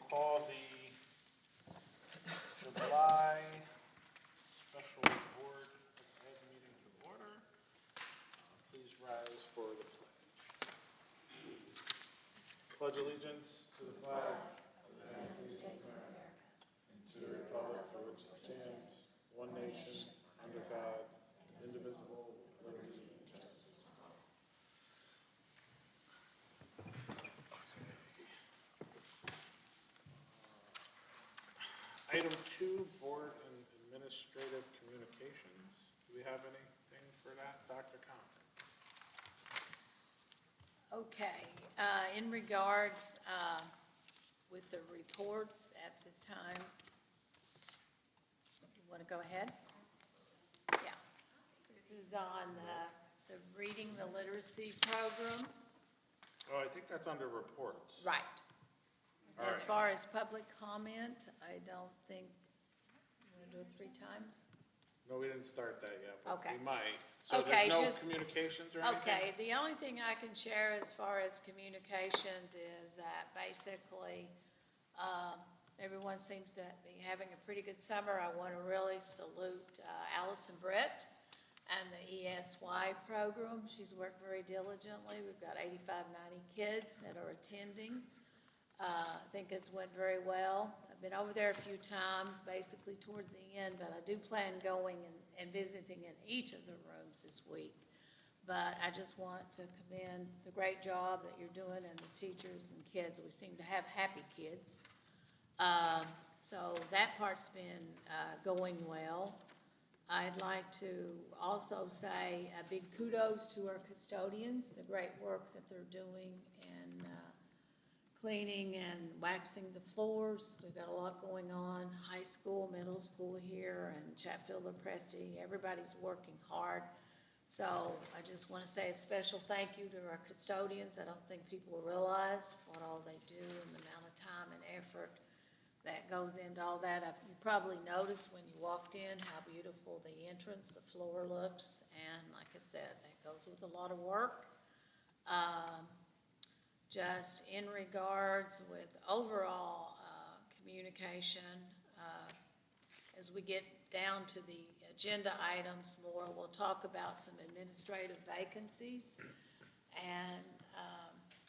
call the July special board of ed meeting to order. Please rise for the pledge. Pledge allegiance to the flag of the United States of America and to the republic for which it stands, one nation, under God, indivisible, with liberty and justice for all. Item 2, board and administrative communications. Do we have anything for that, Dr. Khan? Okay, in regards with the reports at this time, you want to go ahead? Yeah. This is on the Reading the Literacy Program. Oh, I think that's under reports. Right. All As right. far as public comment, I don't think, you want to do it 3 times? No, we didn't start that yet, but Okay. we might. So Okay, there's no just- communications or anything? Okay, the only thing I can share as far as communications is that basically, everyone seems to be having a pretty good summer. I want to really salute Allison Brett and the ESY program. She's worked very diligently. We've got 85, 90 kids that are attending. I think it's went very well. I've been over there a few times, basically towards the end, but I do plan going and visiting in each of the rooms this week. But I just want to commend the great job that you're doing and the teachers and kids. We seem to have happy kids. So that part's been going well. I'd like to also say a big kudos to our custodians, the great work that they're doing in cleaning and waxing the floors. We've got a lot going on, high school, middle school here, and Chatfield and Presti. Everybody's working hard. So I just want to say a special thank you to our custodians. I don't think people realize what all they do and the amount of time and effort that goes into all that. You probably noticed when you walked in how beautiful the entrance, the floor looks, and like I said, that goes with a lot of work. Just in regards with overall communication, as we get down to the agenda items more, we'll talk about some administrative vacancies and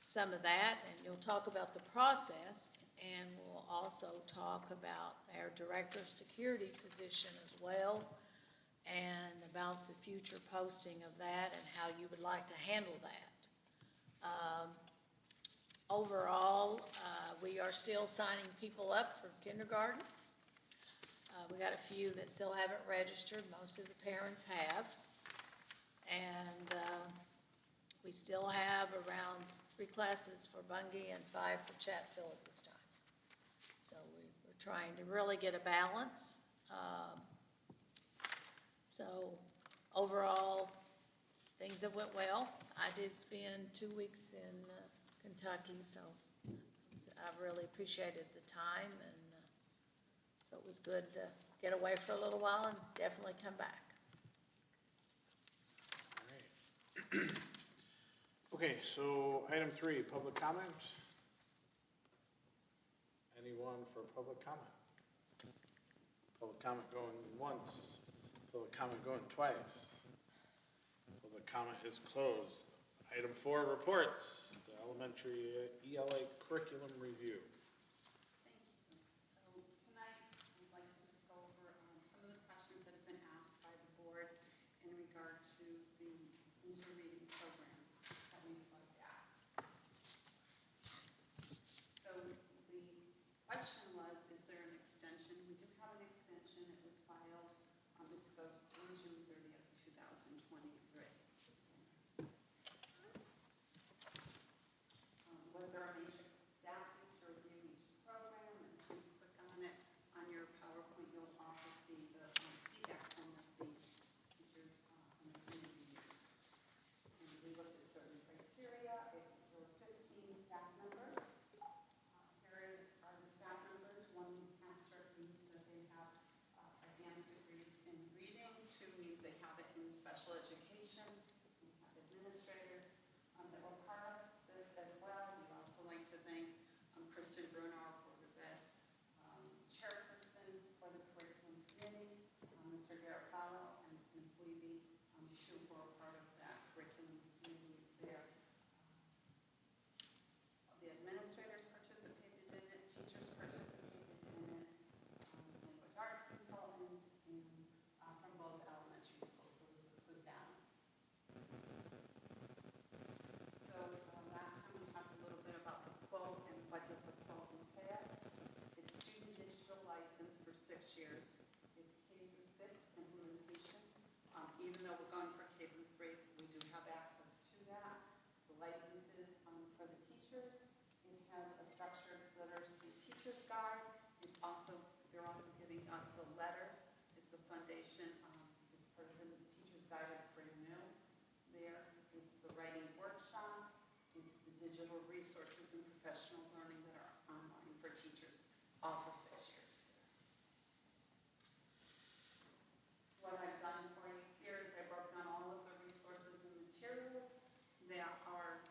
some of that, and you'll talk about the process, and we'll also talk about our director of security position as well, and about the future posting of that and how you would like to handle that. Overall, we are still signing people up for kindergarten. We got a few that still haven't registered. Most of the parents have. And we still have around 3 classes for Bungay and 5 for Chatfield at this time. So we're trying to really get a balance. So overall, things have went well. I did spend 2 weeks in Kentucky, so I really appreciated the time, and so it was good to get away for a little while and definitely come back. All right. Okay, so item 3, public comment. Anyone for public comment? Public comment going once, public comment going twice. Public comment is closed. Item 4, reports, the elementary ELA curriculum review. Thank you. So tonight, I'd like to just go over some of the questions that have been asked by the board in regard to the interreading program that we've looked at. So the question was, is there an extension? We do have an extension. It was filed, it goes through June 30th, 2023. Was there a matrix staff used to review teacher's guide. They're also giving us the letters, it's the foundation, it's part of the teacher's guide, it's brand new there. It's the writing workshop, it's the digital resources and professional learning that are online for teachers, all for 6 years. What I've done for you here is I broke down all of the resources and materials that are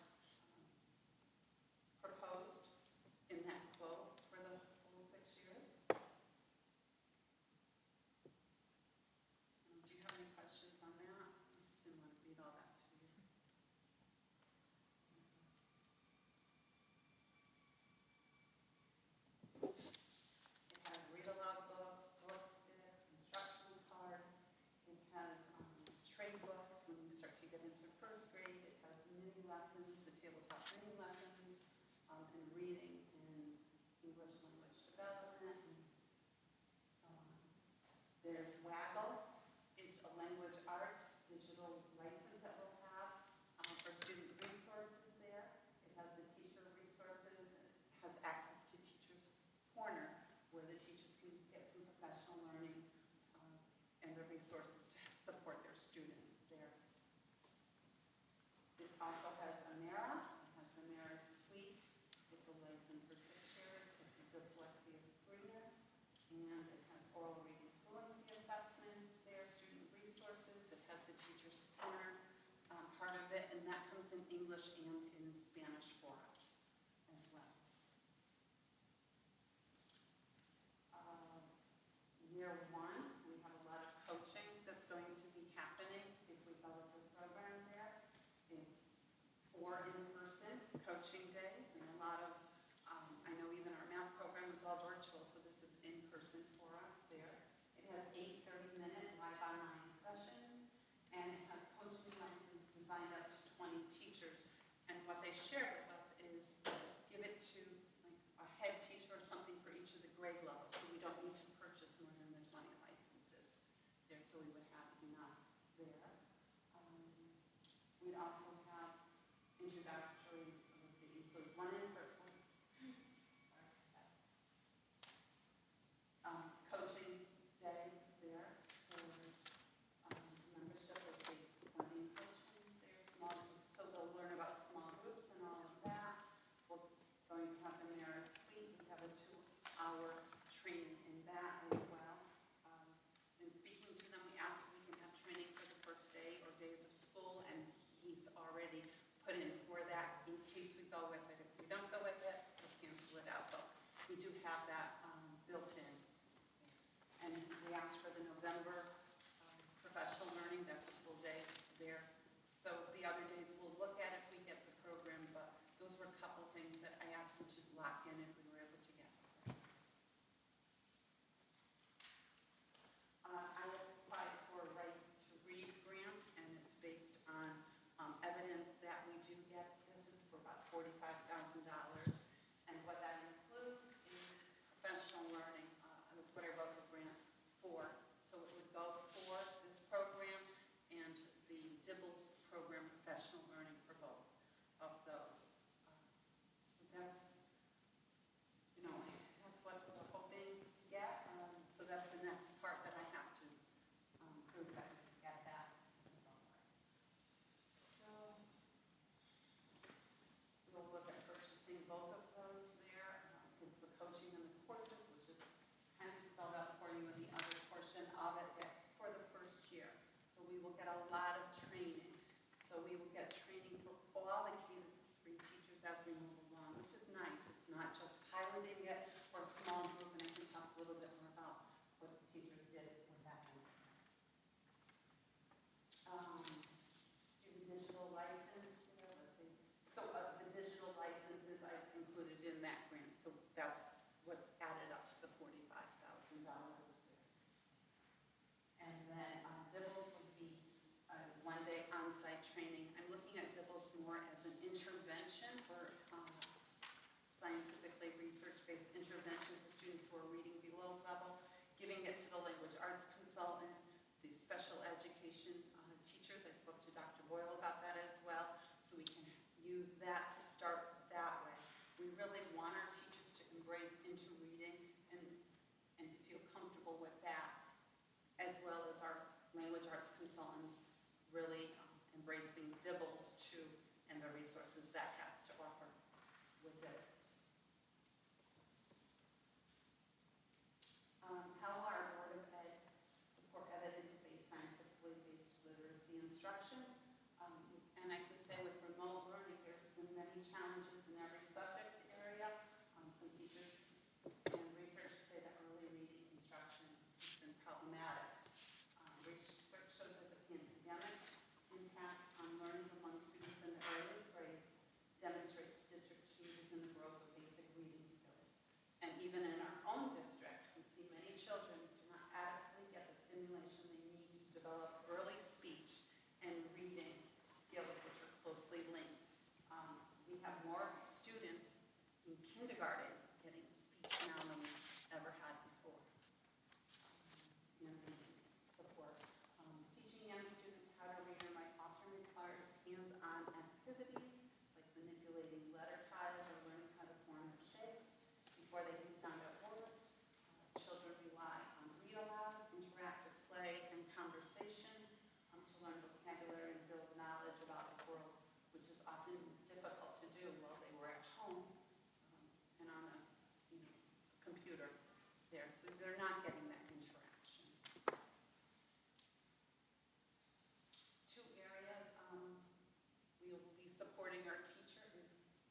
proposed in that quote for the full 6 years. Do you have any questions on that? I just didn't want to read all that to you. It has read-aloud books, book sticks, instructional cards. It has trade books when you start to get into first grade. It has mini lessons, the tabletop mini lessons, and reading and English language development, and so on. There's Waggle. It's a language arts digital license that we'll have for student resources there. It has the teacher resources. It has access to Teachers Corner, where the teachers can get some professional learning and the resources to support their students there. It also has Amera. It has Amera Suite. It's a license for 6 years. It's a dyslexia screener. And it has oral reading fluency assessments there, student resources. It has the Teachers Corner part of it, and that comes in English and in Spanish for us as well. Year 1, we have a lot of coaching that's going to be happening if we follow the program there. It's 4 in-person coaching days, and a lot of, I know even our math program is all virtual, so this is in-person for us there. It has 8 30-minute live online sessions, and it has coaching lessons designed up to 20 teachers. And what they share with us is give it to like a head teacher or something for each of the grade levels, so we don't need to purchase more than the 20 licenses there, so we would have enough there. We also have introductory, it includes 1 in-person, coaching day there for membership of the funding coaching there, so they'll learn about small groups and all of that. We're going to have the Amera Suite. We have a 2-hour training in that as well. In speaking to them, we asked if we can have training for the first day or days of school, and he's already put in for that in case we go with it. If we don't go with it, we'll cancel it out, but we do have that built in. And we asked for the November professional learning. That's a full day there. So the other days we'll look at if we get the program, but those were a couple things that I asked them to lock in if we were able to get. I applied for a right to read grant, and it's based on evidence that we do get. This is for about $45,000, and what that includes is professional learning. That's what I wrote the grant for. So it would go for this program and the Dibbles program, professional learning for both of those. So that's, that's what we're hoping to get. So that's the next part that I have to prove that we can get that. So we'll look at purchasing both of those there. It's the coaching and the courses, which is kind of spelled out for you in the other portion of it. That's for the first year. So we will get a lot of training. So we will get training for all the K-3 teachers as we move along, which is nice. It's not just piloting it or a small group, and I can talk a little bit more about what the teachers did with that one. Student digital license, let's see. So the digital licenses I've included in that grant. So that's what's added up to the $45,000. And then Dibbles would be a 1-day on-site training. I'm looking at Dibbles more as an intervention for scientifically research-based intervention for students who are reading below level, giving it to the language arts consultant, the special education teachers. I spoke to Dr. Boyle about that as well, so we can use that to start that way. We really want our teachers to embrace into reading comfortable with that, as well as our language arts consultants really embracing DIBELS too and the resources that has to offer with this. How will our Board of Ed support evidence-based, scientifically based literacy instruction? And I can say with remote learning, there's been many challenges in every subject area. Some teachers and researchers say that early reading instruction has been problematic. Research shows that the pandemic impact on learning among students in the earliest grades demonstrates district changes in the growth of basic reading skills. And even in our own district, we see many children do not adequately get the stimulation they need to develop early speech and reading skills, which are closely linked. We have more students in kindergarten getting speech now than we've ever had before. And support. Teaching young students how to read and write often requires hands-on activities like manipulating letter tiles or learning how to form their shapes before they can sound out words. Children rely on read-alouds, interactive play, and conversation to learn vocabulary and build knowledge about the world, which is often difficult to do while they were at home and on a computer there. So they're not getting that interaction. Two areas we will be supporting our teacher is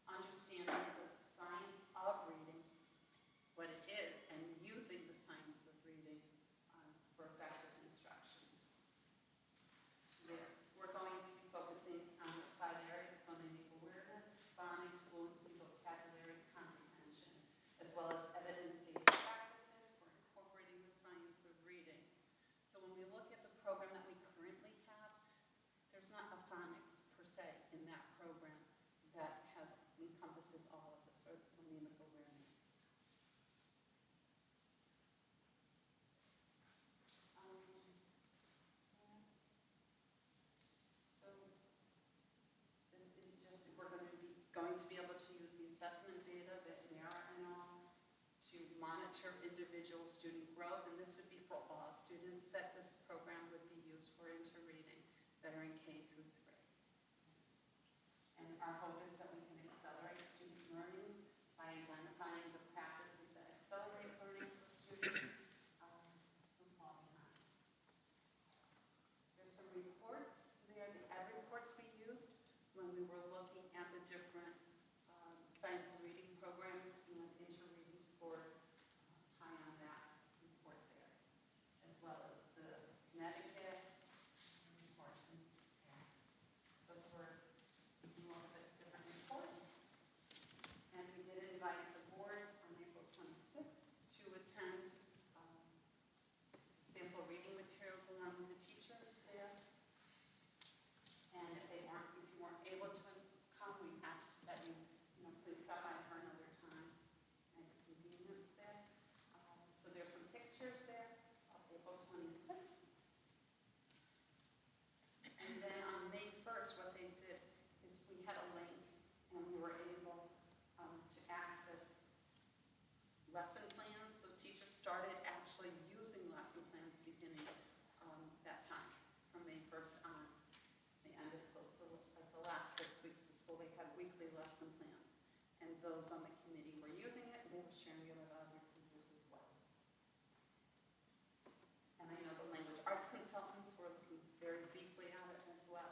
understanding the science of reading, what it is, and using the science of reading for effective instructions. We're going to be focusing on the 5 areas: phonemic awareness, phonics, fluency, vocabulary, comprehension, as well as evidence-based practices for incorporating the science of reading. So when we look at the program that we currently have, there's not a phonics per se in that program that encompasses all of this, or phonemic awareness. So this is just, we're going to be able to use the assessment data that NARA and all to monitor individual student growth, and this would be for all students that this program would be used for into reading that are in K through 3. And our hope is that we can accelerate student learning by identifying the practices that accelerate learning for students who fall behind. There's some reports there, the ed reports we used when we were looking at the different science and reading programs, and interreading scored high on that report there, as well as the Connecticut reports. Those were a little bit different reports. And we did invite the board on April 26th to attend sample reading materials along with the teachers there. And if you weren't able to come, we asked that you please stop by for another time at convenience there. So there's some pictures there of April 26th. And then on May 1st, what they did is we had a link, and we were able to access lesson plans. So teachers started actually using lesson plans beginning that time, from May 1st on the end of school. So like the last 6 weeks of school, they had weekly lesson plans. And those on the committee were using it, and they were sharing it with other teachers as well. And I know the language arts consultants were looking very deeply at it as well.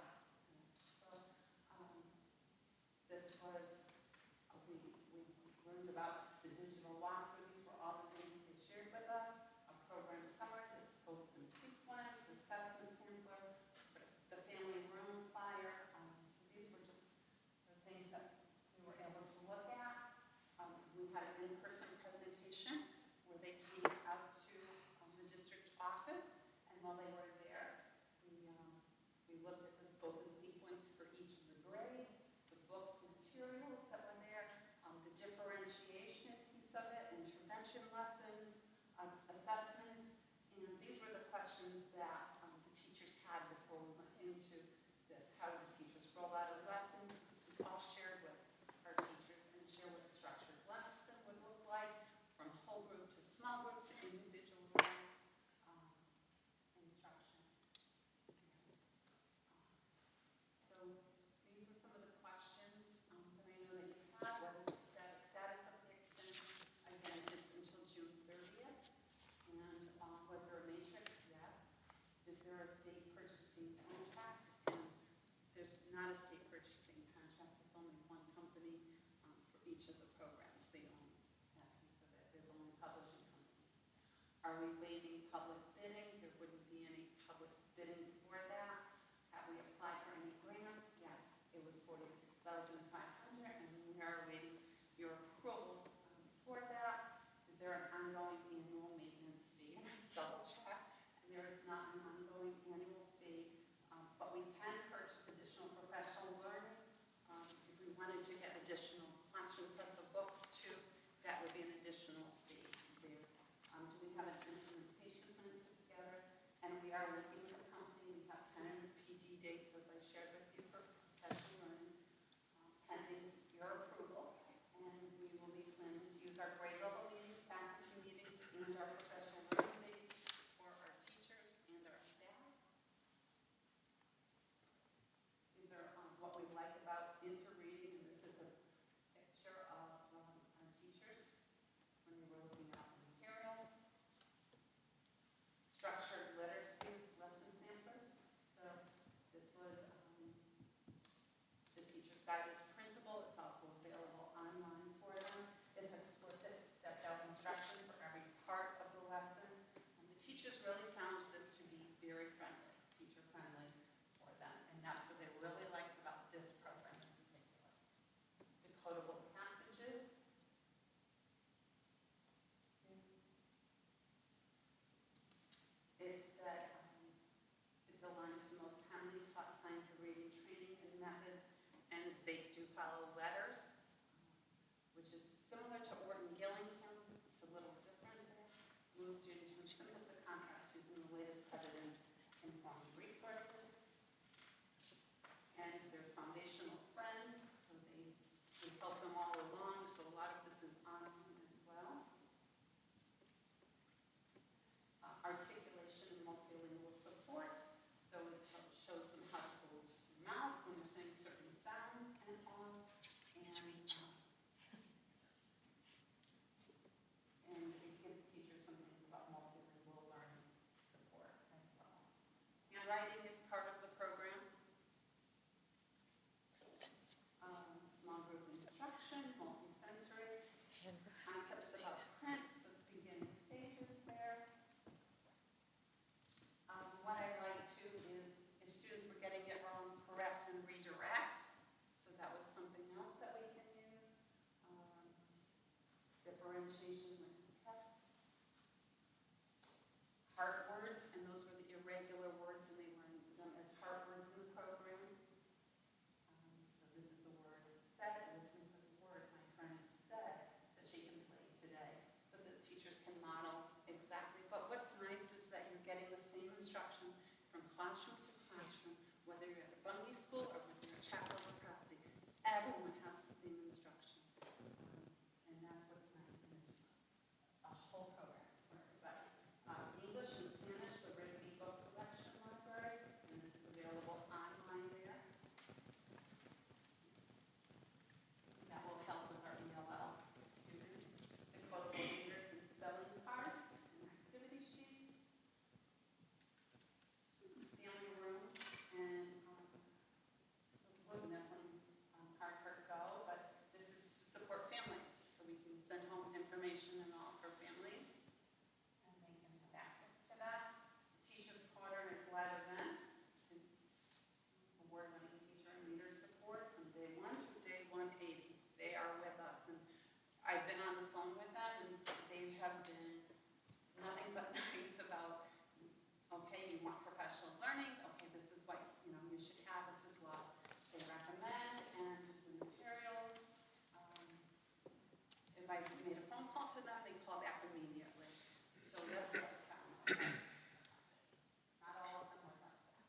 So this was, we learned about the digital walkthrough. These were all the things they shared with us. A program summary, the scope and sequence, assessment template, the family room flyer. So these were just the things that we were able to look at. We had an in-person presentation where they came out to the district office, and while they were there, we looked at the scope and sequence for each of the grades, the books, materials that were there, the differentiation piece of it, and each of the programs they own. That piece of it, there's only publishing companies. Are we waiving public bidding? There wouldn't be any public bidding for that. Have we applied for any grants? Yes, it was $46,500, and we are awaiting your approval for that. Is there an ongoing annual maintenance fee? And I double check, and there is not an ongoing annual fee, but we can purchase additional professional learning. If we wanted to get additional classroom sets of books too, that would be an additional fee there. Do we have an implementation plan put together? And we are looking at the company. We have tentative PD dates, as I shared with you, for professional learning, pending your approval. And we will be planning to use our grade level meetings, faculty meetings, and our professional learning meetings for our teachers and our staff. These are what we like about interreading, and this is a picture of our teachers when they were looking at the materials. Structured literacy lesson samplers. So this was the teacher's guide is printable. It's also available online for them. It's explicit stepped out instruction for every part of the lesson. And the teachers really found this to be very friendly, teacher friendly for them. And that's what they really liked about this program in particular. Decodable passages. It said it's aligned to the most commonly taught science of reading training and methods, and they do follow letters, which is similar to Orton Gillingham. It's a little different there. Moves students from simple to complex using the latest evidence informed resources. And there's foundational friends, so they help them all along. So a lot of this is online as well. Articulation and multilingual support. So it shows them how to hold their mouth when they're saying certain sounds and all. And it gives teachers some things about multilingual learning support as well. Handwriting is part of the program. Small group instruction, multisensory. Concepts about print, so the beginning stages there. What I like too is if students were getting it wrong, correct and redirect. So that was something else that we can use. Differentiation with text. Hard words, and those were the irregular words, and they learned them as hard words in the program. So this is the word said, and this is the word my friend said that she can play today, so that teachers can model exactly. But what's nice is that you're getting the same instruction from classroom to classroom, whether you're at a Bungie school or whether you're at Chapel or Preston. Everyone has the same instruction. And that's what's nice. And it's a whole program for everybody. English and Spanish, the written ebook collection library, and this is available online there. That will help with our ELL students. Decodable readers and spelling cards and activity sheets. Family room, and wouldn't definitely hard for go, but this is to support families, so we can send home information and all for families, and they can have access to that. Teachers Corner is live events. It's award-winning teacher and leader support from day 1 to day 180. They are with us, and I've been on the phone with them, and they have been nothing but nice about, okay, you want professional learning, okay, this is what you should have, this is what they recommend, and the materials. If I made a phone call to them, they call back immediately. So that's what I found. Not all of them are like that.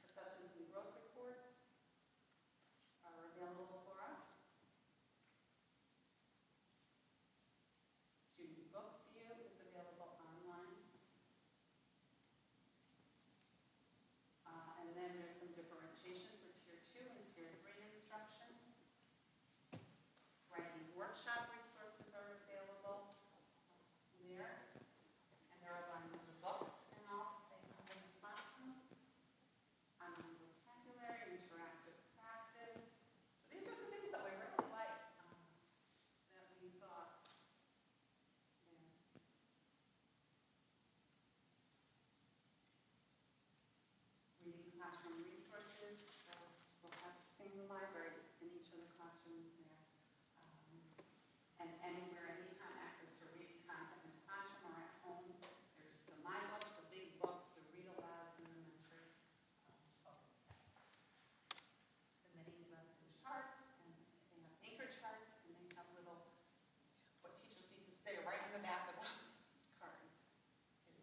Assessments and growth reports are available for us. Student book view is available online. And then there's some differentiation for Tier 2 and Tier 3 instruction. Writing workshop resources are available. and anywhere, anytime access to read content in the classroom or at home. There's the My Books, the big books, the read alouds in elementary. The many lesson charts, and they have anchor charts, and they have little, what teachers need to say right on the back of those cards, too.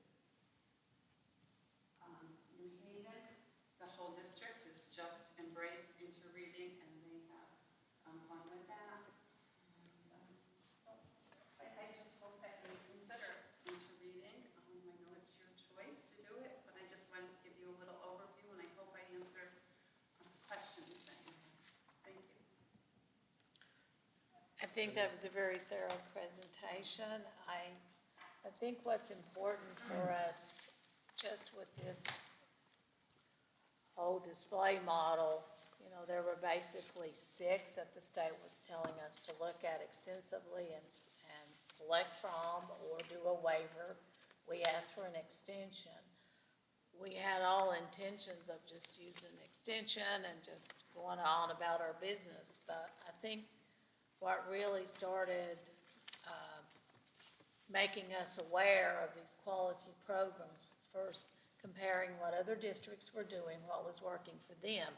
New Haven, the whole district is just embraced into reading, and they have fun with that. And, so I just hope that you consider into reading. I know it's your choice to do it, but I just wanted to give you a little overview, and I hope I answered questions that you have. Thank you. I think that was a very thorough presentation. I think what's important for us, just with this whole display model, you know, there were basically 6 that the state was telling us to look at extensively and select from or do a waiver. We asked for an extension. We had all intentions of just using an extension and just going on about our business, but I think what really started making us aware of these quality programs was first comparing what other districts were doing, what was working for them.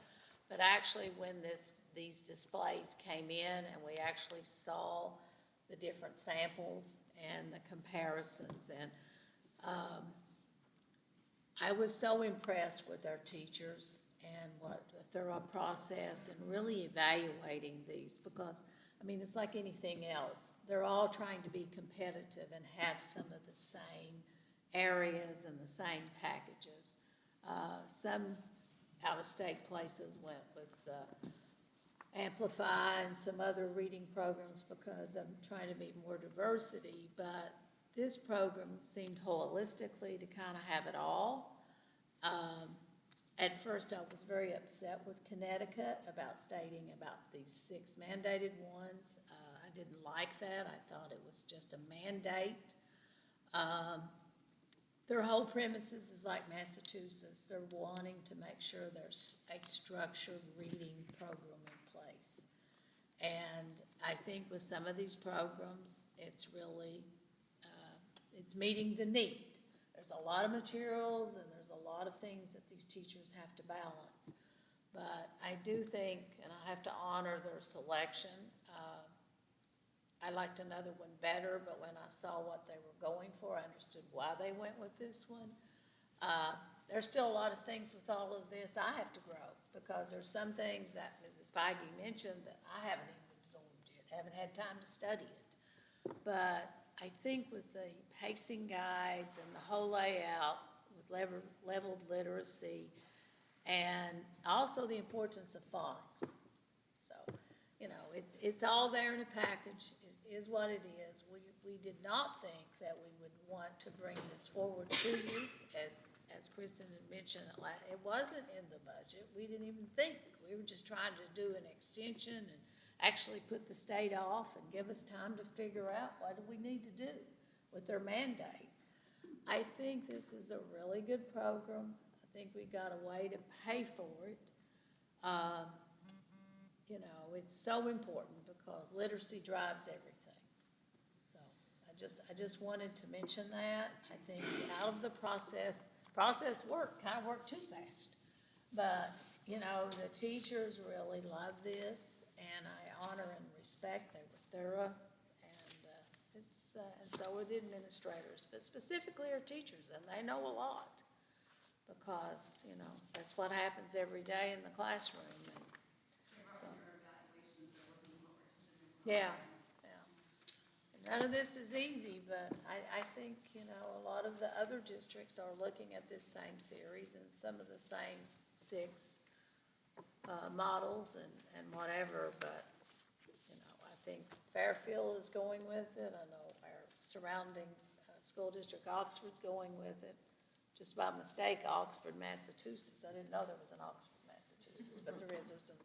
But actually when these displays came in and we actually saw the different samples and the comparisons, and I was so impressed with our teachers and what a thorough process and really evaluating these, because I mean, it's like anything else. They're all trying to be competitive and have some of the same areas and the same packages. Some out-of-state places went with Amplify and some other reading programs because I'm trying to be more diversity, but this program seemed holistically to kind of have it all. At first, I was very upset with Connecticut about stating about these 6 mandated ones. I didn't like that. I thought it was just a mandate. Their whole premises is like Massachusetts. They're wanting to make sure there's a structured reading program in place. And I think with some of these programs, it's really, it's meeting the need. There's a lot of materials and there's a lot of things that these teachers have to balance. But I do think, and I have to honor their selection. I liked another one better, but when I saw what they were going for, I understood why they went with this one. There's still a lot of things with all of this I have to grow, because there's some things that Mrs. Feige mentioned that I haven't even absorbed yet, haven't had time to study it. But I think with the pacing guides and the whole layout with leveled literacy, and also the importance of phonics. So, you know, it's all there in a package. It is what it is. We did not think that we would want to bring this forward to you, as Kristen had mentioned. It wasn't in the budget. We didn't even think. We were just trying to do an extension and actually put the state off and give us time to figure out what do we need to do with their mandate. I think this is a really good program. I think we got a way to pay for it. You know, it's so important because literacy drives everything. So I just wanted to mention that. I think out of the process worked, kind of worked too fast. But, you know, the teachers really love this, and I honor and respect. They were thorough, and so were the administrators, but specifically our teachers, and they know a lot because, you know, that's what happens every day in the classroom. And so, yeah. None of this is easy, but I think, you know, a lot of the other districts are looking at this same series and some of the same 6 models and whatever, but, you know, I think Fairfield is going with it. I know our surrounding school district, Oxford's going with it. Just by mistake, Oxford, Massachusetts. I didn't know there was an Oxford, Massachusetts, but there is. There's a,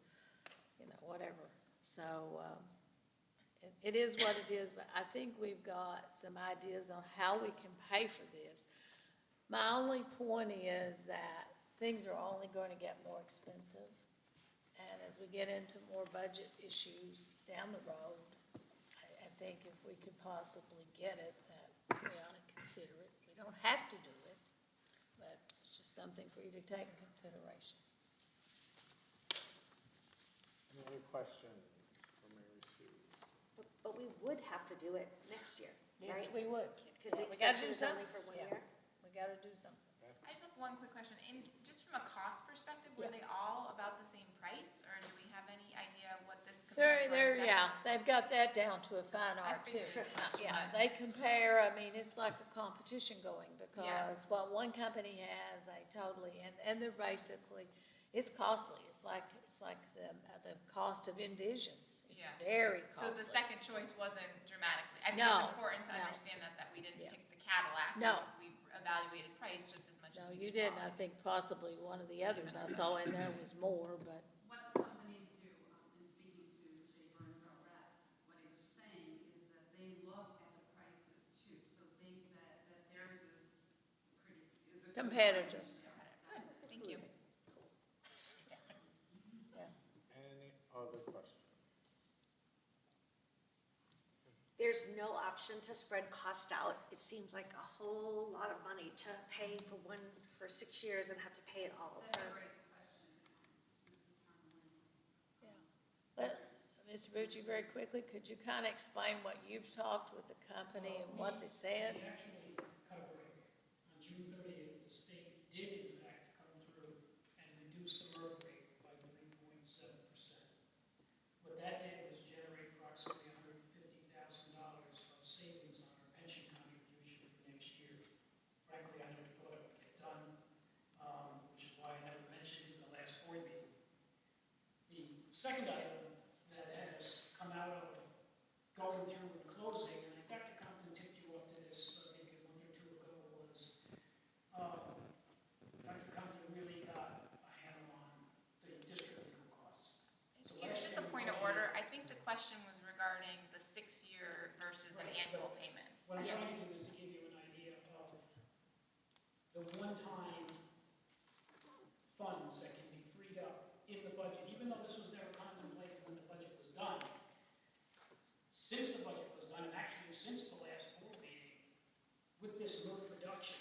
you know, whatever. So it is what it is, but I think we've got some ideas on how we can pay for this. My only point is that things are only going to get more expensive. And as we get into more budget issues down the road, I think if we could possibly get it, that we ought to consider it. We don't have to do it, but it's just something for you to take in consideration. Any other questions for Mary Sue? But we would have to do it next year, Yes, right? we would. Because the Yeah, we gotta extension do is only something. for 1 Yeah. year. We gotta do something. I just have one quick question. Just from a cost perspective, were Yeah. they all about the same price, or do we have any idea what this compared to our second? Yeah, they've got that down to a fine I art too. figured as much, Yeah, but- they compare, I mean, it's like a competition going Yeah. because what one company has, they totally, and they're basically, it's costly. It's like the cost of Envisions. It's Yeah. very So costly. the second choice wasn't dramatically, I think No, it's important to no. understand that we didn't Yeah. pick the Cadillac. No. We evaluated price just as much as No, we you did didn't. I quality. think possibly one of the others I saw in there was more, but, What the companies do, in speaking to Jay Burns, our rep, what he was saying is that they look at the prices too. So they said that theirs is a good Competitive. range. Yeah. Good, thank you. yeah. Any other questions? There's no option to spread cost out. It seems like a whole lot of money to pay for 6 years and have to pay it all That's a over. great question, Mrs. Conley. Yeah. But, Mr. Bucci, very quickly, could you kind of explain what you've talked with the company and what they said? We actually cut a break. On June 30th, the state did in fact come through and reduce the MRF rate by 3.7%. What that did was generate approximately $150,000 of savings on our pension contribution for next year. Frankly, I never thought it would get done, which is why I never mentioned it in the last board meeting. The second item that has come out of going through and closing, and Dr. Compton tipped you off to this maybe a month or two ago, was Dr. Compton really got a handle on the district legal costs. So Excuse me, last just year a we point of budgeted- order. I think the question was regarding the 6-year versus an Right, annual but payment. What I'm trying to do is to give you an idea of the one-time funds that can be freed up in the budget, even though this was never contemplated when the budget was done. Since the budget was done, and actually since the last board meeting, with this MRF reduction.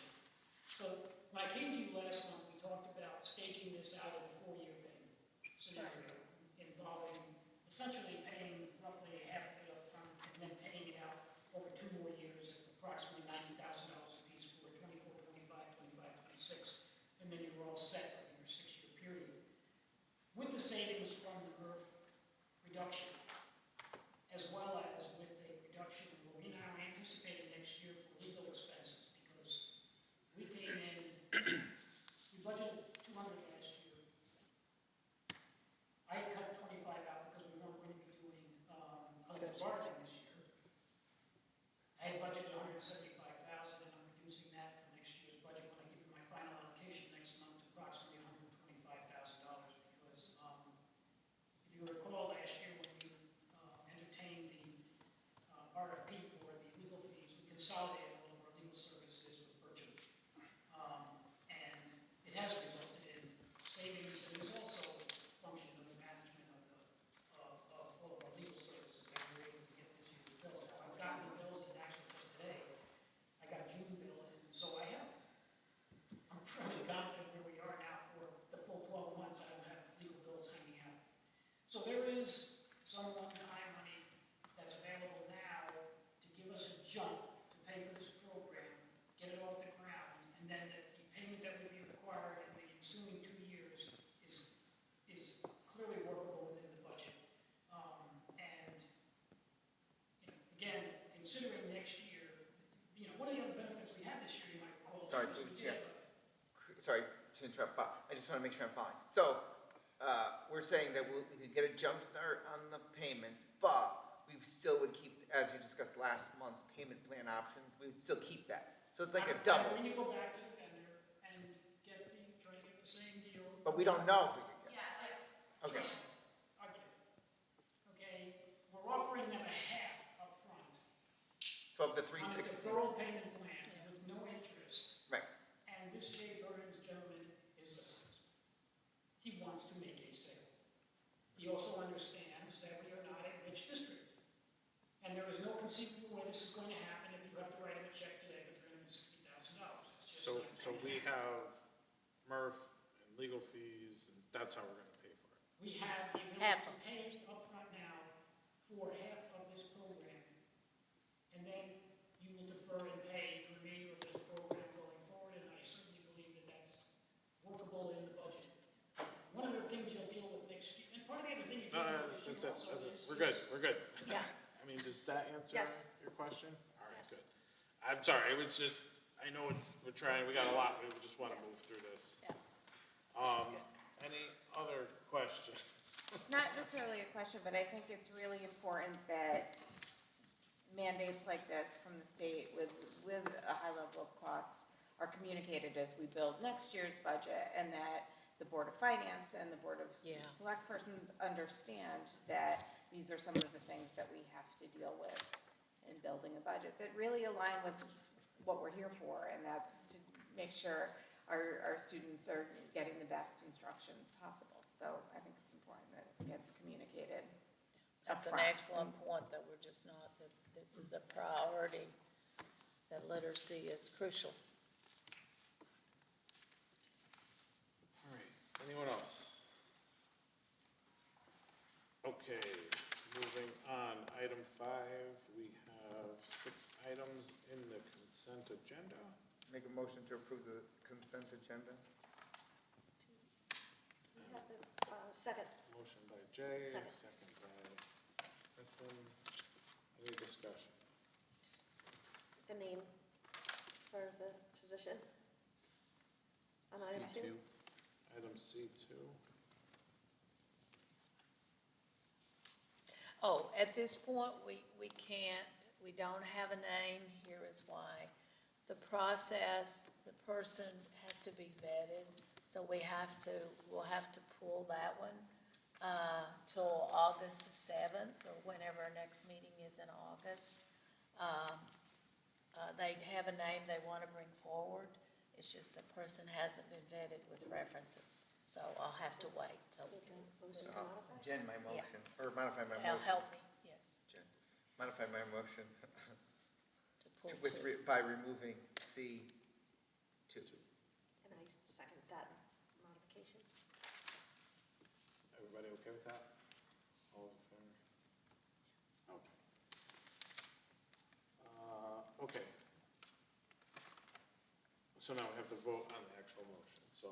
So when I came to you last month, we talked about staging this out in a 4-year payment scenario involving essentially paying roughly a half of it up front and then paying it out over 2 more years at approximately $90,000 apiece for 24, 25, 25, 26, and then you were all set for your 6-year period. With the savings from the MRF reduction, as well as with a reduction in what we now anticipating next year for legal expenses, because we came in, we budgeted 200 last year. I had cut 25 out because we weren't going to be doing collective bargaining this year. I had budgeted 175,000, and I'm reducing that for next year's budget when I give you my final allocation next month to approximately $125,000, because if you recall last year when we entertained the RFP for the legal fees, we consolidated all of our legal services with Burcham. And it has resulted in savings, and there's also a function of the management of all of our legal services that we're able to get this year's bills. Now, I've gotten the bills, and actually just today, I got a June bill, and so I'm fairly confident where we are now for the full 12 months. I don't have legal bills hanging out. So there is some one-time money that's available now to give us a jump to pay for this program, get it off the ground, and then the payment that would be required in the ensuing 2 years is clearly workable within the budget. And again, considering next year, one of the other benefits we had this year, you might recall. Sorry, is we Chair. did, Sorry to interrupt, Bob. I just want to make sure I'm following. So, we're saying that we could get a jump start on the payments, but we still would keep, as you discussed last month, payment plan options, we would still keep that. So it's like a double, When you go back to the vendor and try to get the same deal. but we don't know if we could get Yeah, it. Okay, Trust me, I get it. Okay, we're offering them a half upfront so of the on a 316, deferral payment plan with no interest. right, And this Jay Burns gentleman he wants to make a sale. He also understands that we are not a rich district. And there is no conceivable way this is going to happen if you have to write him a check today for $360,000. It's just So, not so gonna we happen. have MRF and legal fees, and that's how we're gonna pay for it. We have the Half ability to pay upfront now for half of this program, and then you will defer and pay the remainder of this program going forward, and I certainly believe that that's workable in the budget. One of the things you'll deal with next year, and part of the other thing you No, deal no, with this that's year it, also that's it. is. We're good, we're good. Yeah. I mean, does that answer Yes. your question? All right, Yes. good. I'm sorry, it was just, I know it's, we're trying, we got a lot, we just wanna move through this. Yeah. Any other questions? Not necessarily a question, but I think it's really important that mandates like this from the state with a high level of cost are communicated as we build next year's budget, and that the Board of Finance and the Board of Yeah. Select Persons understand that these are some of the things that we have to deal with in building a budget that really align with what we're here for, and that's to make sure our students are getting the best instruction possible. So I think it's important that it gets communicated That's an upfront. excellent point, that we're just not, that this is a priority, that literacy is crucial. All right, anyone else? Okay, moving on, item 5, we have 6 items in the consent agenda. Make a motion to approve the consent agenda. We have the, second, Motion by Jay, Second. second by Kristen. Any discussion? the name for the position. On item two. Item C2. Oh, at this point, we can't, we don't have a name, here is why. The process, the person has to be vetted, so we'll have to pull that one till August the 7th, or whenever our next meeting is in August. They have a name they want to bring forward, it's just the person hasn't been vetted with references, so I'll have to wait till, So can I motion So to I'll modify? gen my motion, or modify my help motion. help me, yes, Jen, modify my motion to pull with two. by removing C2. And I second that modification. Everybody okay with that? All in favor? Okay. Okay. So now we have to vote on the actual motion. So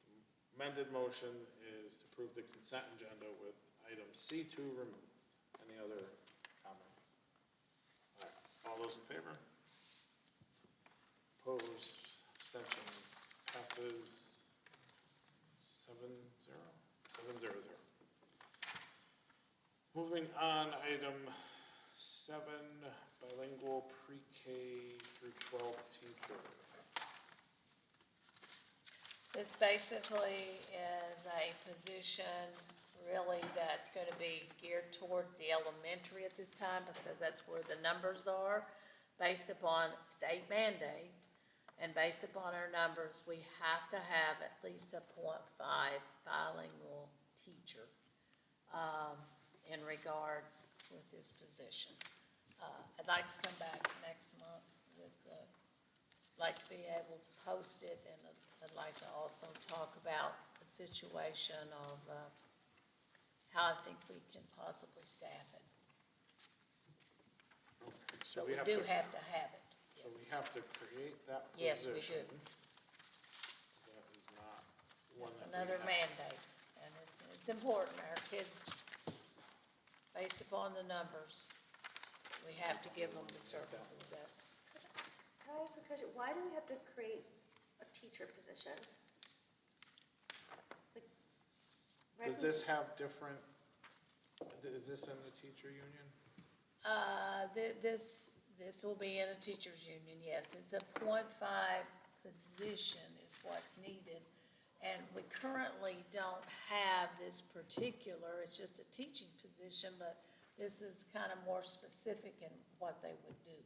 the amended motion is to approve the consent agenda with item C2 removed. Any other comments? All right, all those in favor? Opposed, abstentions, passes 7-0. Moving on, item 7, bilingual pre-K through 12 teacher. This basically is a position really that's going to be geared towards the elementary at this time, because that's where the numbers are, based upon state mandate. And based upon our numbers, we have to have at least a .5 bilingual teacher in regards with this position. I'd like to come back next month with, like to be able to post it, and I'd like to also talk about the situation of how I think we can possibly staff it. Okay, But we have do to- have to have it. So we have to create that Yes, we position. do. That is not one It's that we another have. mandate, and it's important. Our kids, based upon the numbers, we have to give them the services that, Can I ask a question? Why do we have to create a teacher position? Like, why Does can't this have different, is this in the teacher union? this will be in a teacher's union, yes. It's a .5 position is what's needed. And we currently don't have this particular, it's just a teaching position, but this is kind of more specific in what they would do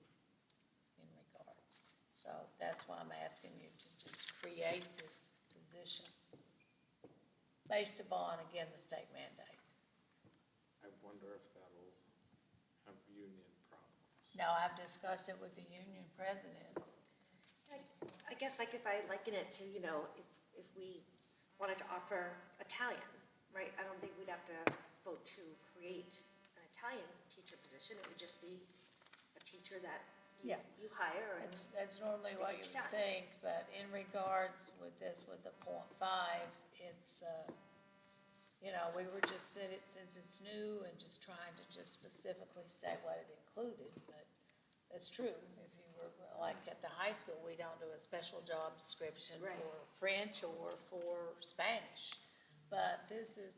in regards. So that's why I'm asking you to just create this position based upon, again, the state mandate. I wonder if that'll have union problems. No, I've discussed it with the union president. I guess like if I liken it to, if we wanted to offer Italian, right? I don't think we'd have to vote to create an Italian teacher position. It would just be a teacher that Yeah. you hire and. That's normally what you would think, but in regards with this, with the .5, it's, we were just, since it's new and just trying to just specifically state what it included, but that's true. If you were, like at the high school, we don't do a special job description Right. for French or for Spanish. But this is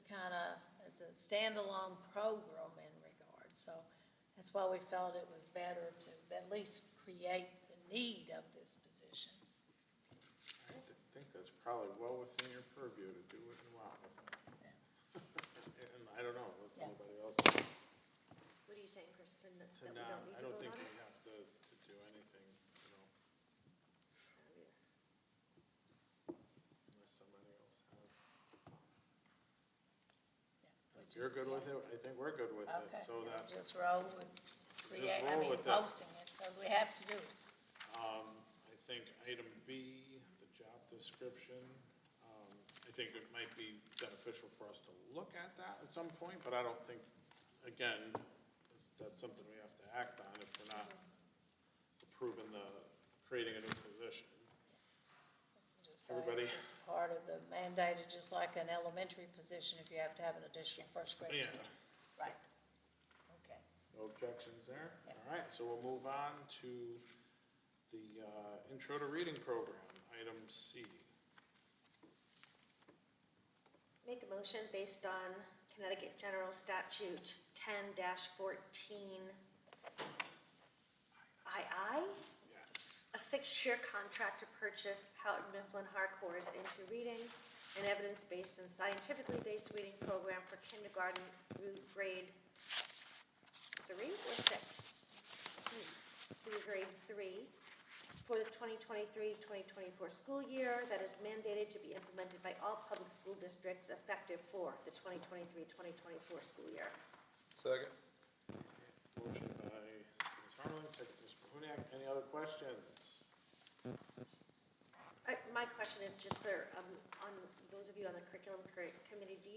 it's a standalone program in regards, so that's why we felt it was better to at least create the need of this position. I think that's probably well within your purview to do what you want with it. And I don't know, what's Yeah. anybody else What are you saying, Kristen, that to we not, don't need I to don't vote think on we it? have to do anything, unless somebody else has. If you're good with it, I think we're good with it, Okay, so then that, just roll with roll with it. posting it, because we have to do it. I think item B, the job description, I think it might be beneficial for us to look at that at some point, but I don't think, again, that's something we have to act on if we're not approving creating a new position. Just say Everybody- it's just a part of the mandated, just like an elementary position, if you have to have an additional first grade Yeah. teacher. Right. Okay. No objections there? Yeah. All right, so we'll move on to the Intro to Reading Program, item C. Make a motion based on Connecticut General Statute 10-14 II, a 6-year contract to purchase Houghton Mifflin Harcourt's Into Reading, an evidence-based and scientifically based reading program for kindergarten through grade 3 or 6? Through grade 3, for the 2023-2024 school year that is mandated to be implemented by all public school districts effective for the 2023-2024 school year. Second. Motion by Ms. Harlan, second Mr. Huniak. Any other questions? My question is just for, on those of you on the curriculum committee, do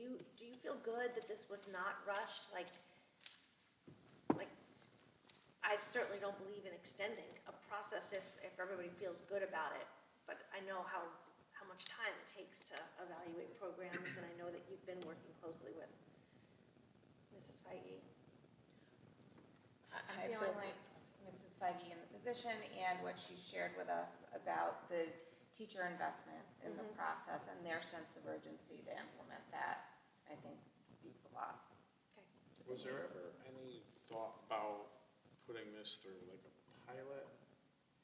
you feel good that this was not rushed? Like, I certainly don't believe in extending a process if everybody feels good about it, but I know how much time it takes to evaluate programs, and I know that you've been working closely with Mrs. Feige. I'm I feel feeling like Mrs. Feige in the position and what she shared with us about the teacher investment in the process and their sense of urgency to implement that, I think speaks a lot. Was there ever any thought about putting this through like a pilot,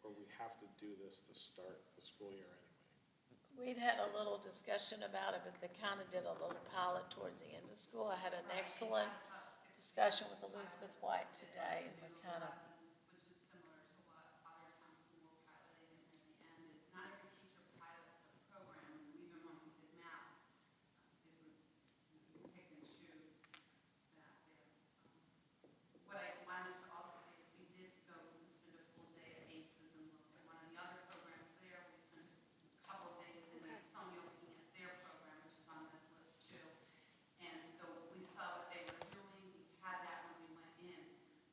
or we have to do this to start the school year anyway? We'd had a little discussion about it, but they kind of did a little pilot towards the end of school. I had an excellent discussion with Elizabeth White today, and we kind of, Which is similar to what other towns we will pilot in the end. Is not every teacher pilots a program, and even when we did math, it was, you pick and choose that there. What I wanted to also say is we did go, we spent a full day at ACES and looked at one of the other programs there. We spent a couple of days in Sonia looking at their program, which is on this list too. And so we saw what they were doing, we had that when we went in,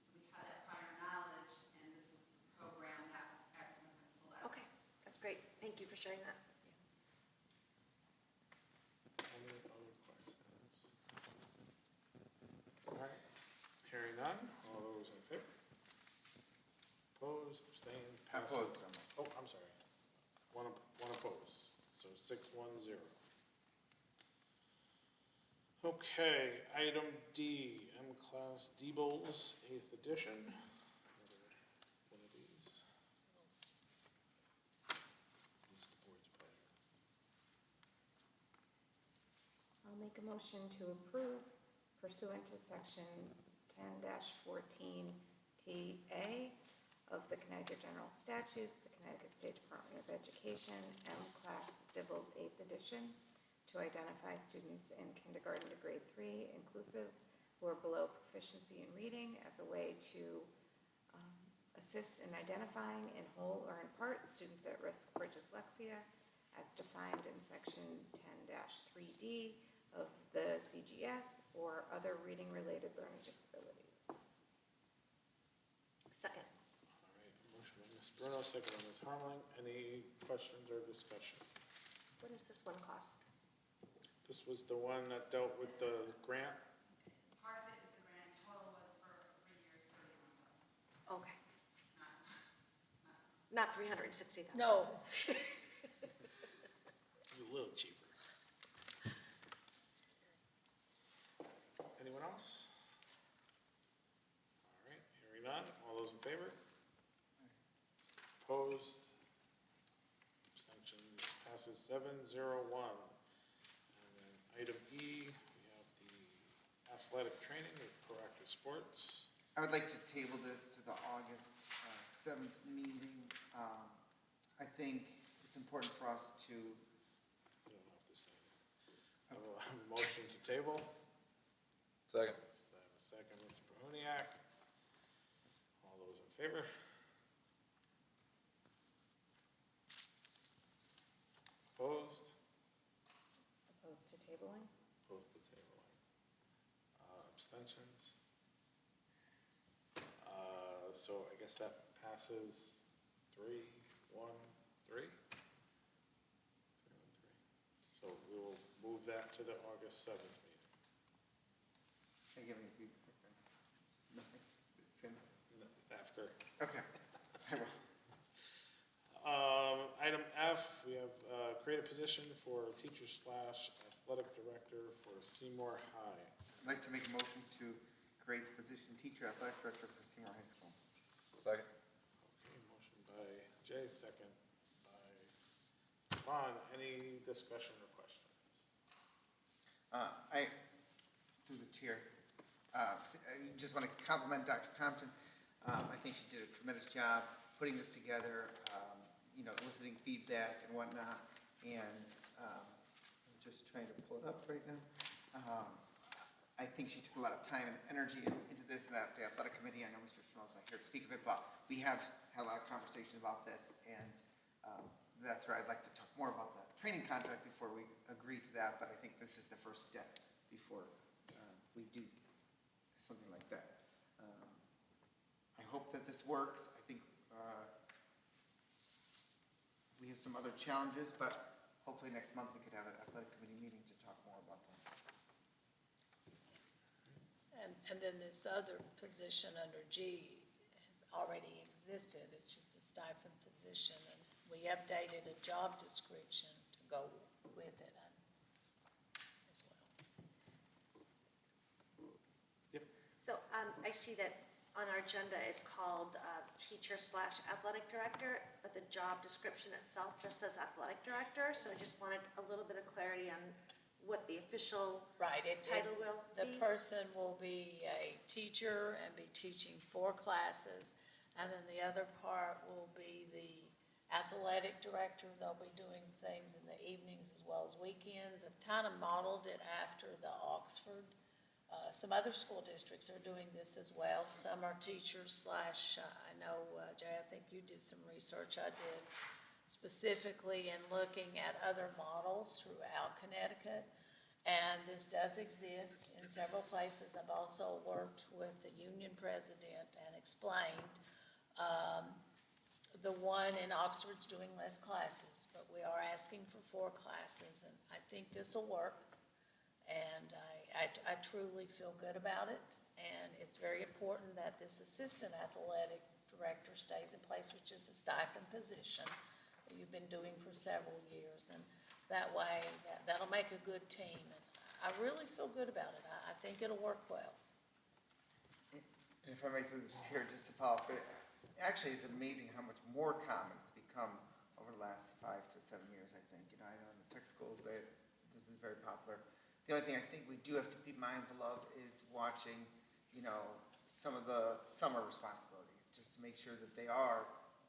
so we had that prior knowledge, and this was the program that everyone had selected. Okay, that's great. Thank you for sharing that. Any other questions? All right, hearing none, all those in favor? Opposed, abstained, passes. Opposed. Oh, I'm sorry. One opposed, so 6-1-0. Okay, item D, M-Class D-Bowls, 8th edition. One of these. Who's the board's pleasure? I'll make a motion to approve pursuant to section 10-14 TA of the Connecticut General Statutes, the Connecticut State Department of Education, M-Class Dibbles 8th edition, to identify students in kindergarten to grade 3 inclusive who are below proficiency in reading as a way to assist in identifying in whole or in part students at risk for dyslexia as defined in section 10-3D of the CGS or other reading-related learning disabilities. Second. All right, motion by Ms. Bruno, second by Ms. Harmling. Any questions or discussion? What does this one cost? This was the one that dealt with the grant. Part of it is the grant, total was for 3 years, 31,000. Okay, Not, not 360,000. No, It's a little cheaper. Anyone else? All right, hearing none. All those in favor? Opposed? Abstentions? Passes 7-0-1. And then item E, we have the athletic training with proactive sports. I would like to table this to the August 7th meeting. I think it's important for us to, You don't have to say that. I will have a motion to table. Second. Second, Mr. Peroniak. All those in favor? Opposed? Opposed to tabling? Opposed to tabling. Abstentions? So I guess that passes 3-1-3. 3-1-3. So we will move that to the August 7th meeting. can I give any feedback? Nothing? It's in- After. Okay, I will. Item F, we have create a position for teacher / athletic director for Seymour High. I'd like to make a motion to create the position teacher athletic director for Seymour High School. Second. Okay, motion by Jay, second by Vaughn. Any discussion or questions? Through the chair, I just want to compliment Dr. Compton. I think she did a tremendous job putting this together, eliciting feedback and whatnot. And I'm just trying to pull it up right now. I think she took a lot of time and energy into this, and at the athletic committee, I know Mr. Schmel's not here to speak of it, but we have had a lot of conversation about this, and that's where I'd like to talk more about the training contract before we agree to that, but I think this is the first step before we do something like that. I hope that this works. I think we have some other challenges, but hopefully next month we could have an athletic committee meeting to talk more about that. and then this other position under G has already existed. It's just a stipend position, and we updated a job description to go with it as well. So I see that on our agenda it's called teacher / athletic director, but the job description itself just says athletic director. So I just wanted a little bit of clarity on what the official Right, title will the be. person will be a teacher and be teaching 4 classes, and then the other part will be the athletic director. They'll be doing things in the evenings as well as weekends. I've kind of modeled it after the Oxford. Some other school districts are doing this as well. Some are teachers / I know, Jay, I think you did some research. I did specifically in looking at other models throughout Connecticut. And this does exist in several places. I've also worked with the union president and explained, the one in Oxford's doing less classes, but we are asking for 4 classes, and I think this will work. And I truly feel good about it, and it's very important that this assistant athletic director stays in place, which is a stipend position that you've been doing for several years, and that way, that'll make a good team, and I really feel good about it. I think it'll work well. And if I may through the chair, just to follow up, actually it's amazing how much more common it's become over the last 5 to 7 years, I think. I know in the tech schools, this is very popular. The only thing I think we do have to be mindful of is watching, some of the summer responsibilities, just to make sure that they are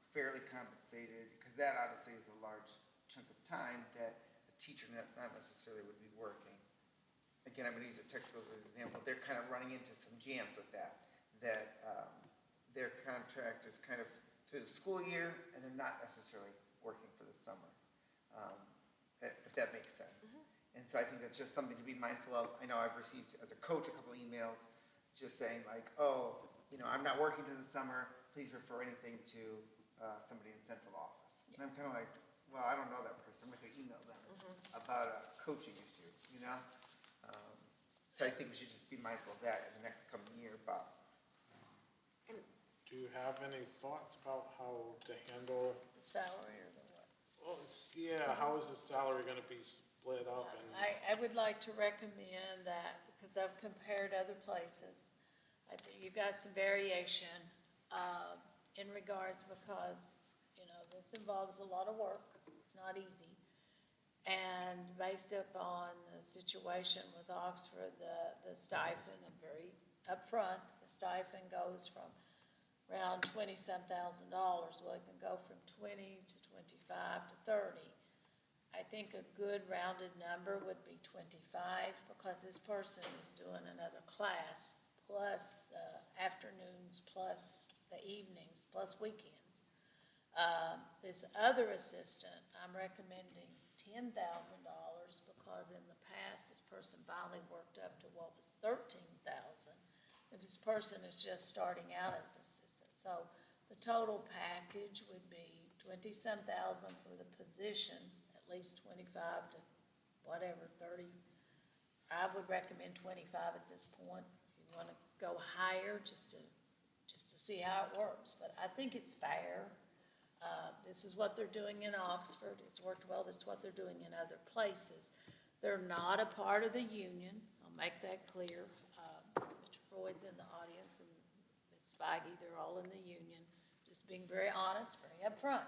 fairly compensated, because that obviously is a large chunk of time that a teacher not necessarily would be working. Again, I'm going to use the tech schools as an example. They're kind of running into some jams with that their contract is kind of through the school year, and they're not necessarily working for the summer, if that makes sense. And so I think that's just something to be mindful of. I know I've received, as a coach, a couple emails just saying like, oh, I'm not working during the summer, please refer anything to somebody in central office. And I'm kind of like, well, I don't know that person, I'm not gonna email them about a coaching issue, So I think we should just be mindful of that in the next coming year, but. Do you have any thoughts about how to handle, Salary or the what? well, how is the salary gonna be split up and? I would like to recommend that, because I've compared other places. I think you've got some variation in regards, because, this involves a lot of work. It's not easy. And based upon the situation with Oxford, the stipend, and very upfront, the stipend goes from around $20-some thousand. Well, it can go from 20 to 25 to 30. I think a good rounded number would be 25, because this person is doing another class, plus the afternoons, plus the evenings, plus weekends. This other assistant, I'm recommending $10,000, because in the past, this person finally worked up to what was $13,000. If this person is just starting out as an assistant. So the total package would be $20-some thousand for the position, at least 25 to whatever, 30. I would recommend 25 at this point. If you want to go higher, just to see how it works. But I think it's fair. This is what they're doing in Oxford. It's worked well. That's what they're doing in other places. They're not a part of the union. I'll make that clear. Mr. Freud's in the audience, and Ms. Feige, they're all in the union. Just being very honest, very upfront.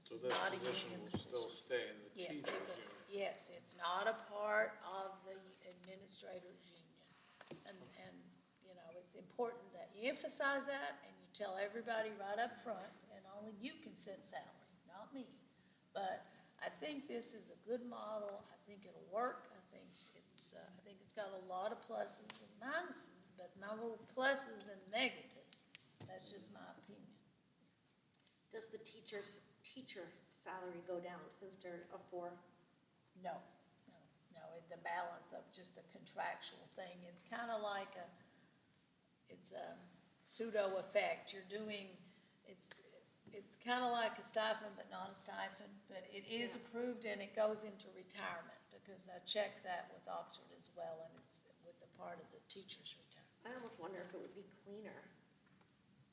So This is this not a position union will still position. stay in the Yes, teachers it will. union? Yes, it's not a part of the administrators union. And, it's important that you emphasize that, and you tell everybody right up front, and only you can set salary, not me. But I think this is a good model. I think it'll work. I think it's got a lot of pluses and minuses, but no pluses and negatives. That's just my opinion. Does the teacher salary go down since they're a 4? No, the balance of just a contractual thing. It's kind of like it's a pseudo effect. You're doing, it's kind of like a stipend, but not a stipend, but it is approved and it goes into retirement, because I checked that with Oxford as well, and it's with the part of the teacher's retirement. I almost wonder if it would be cleaner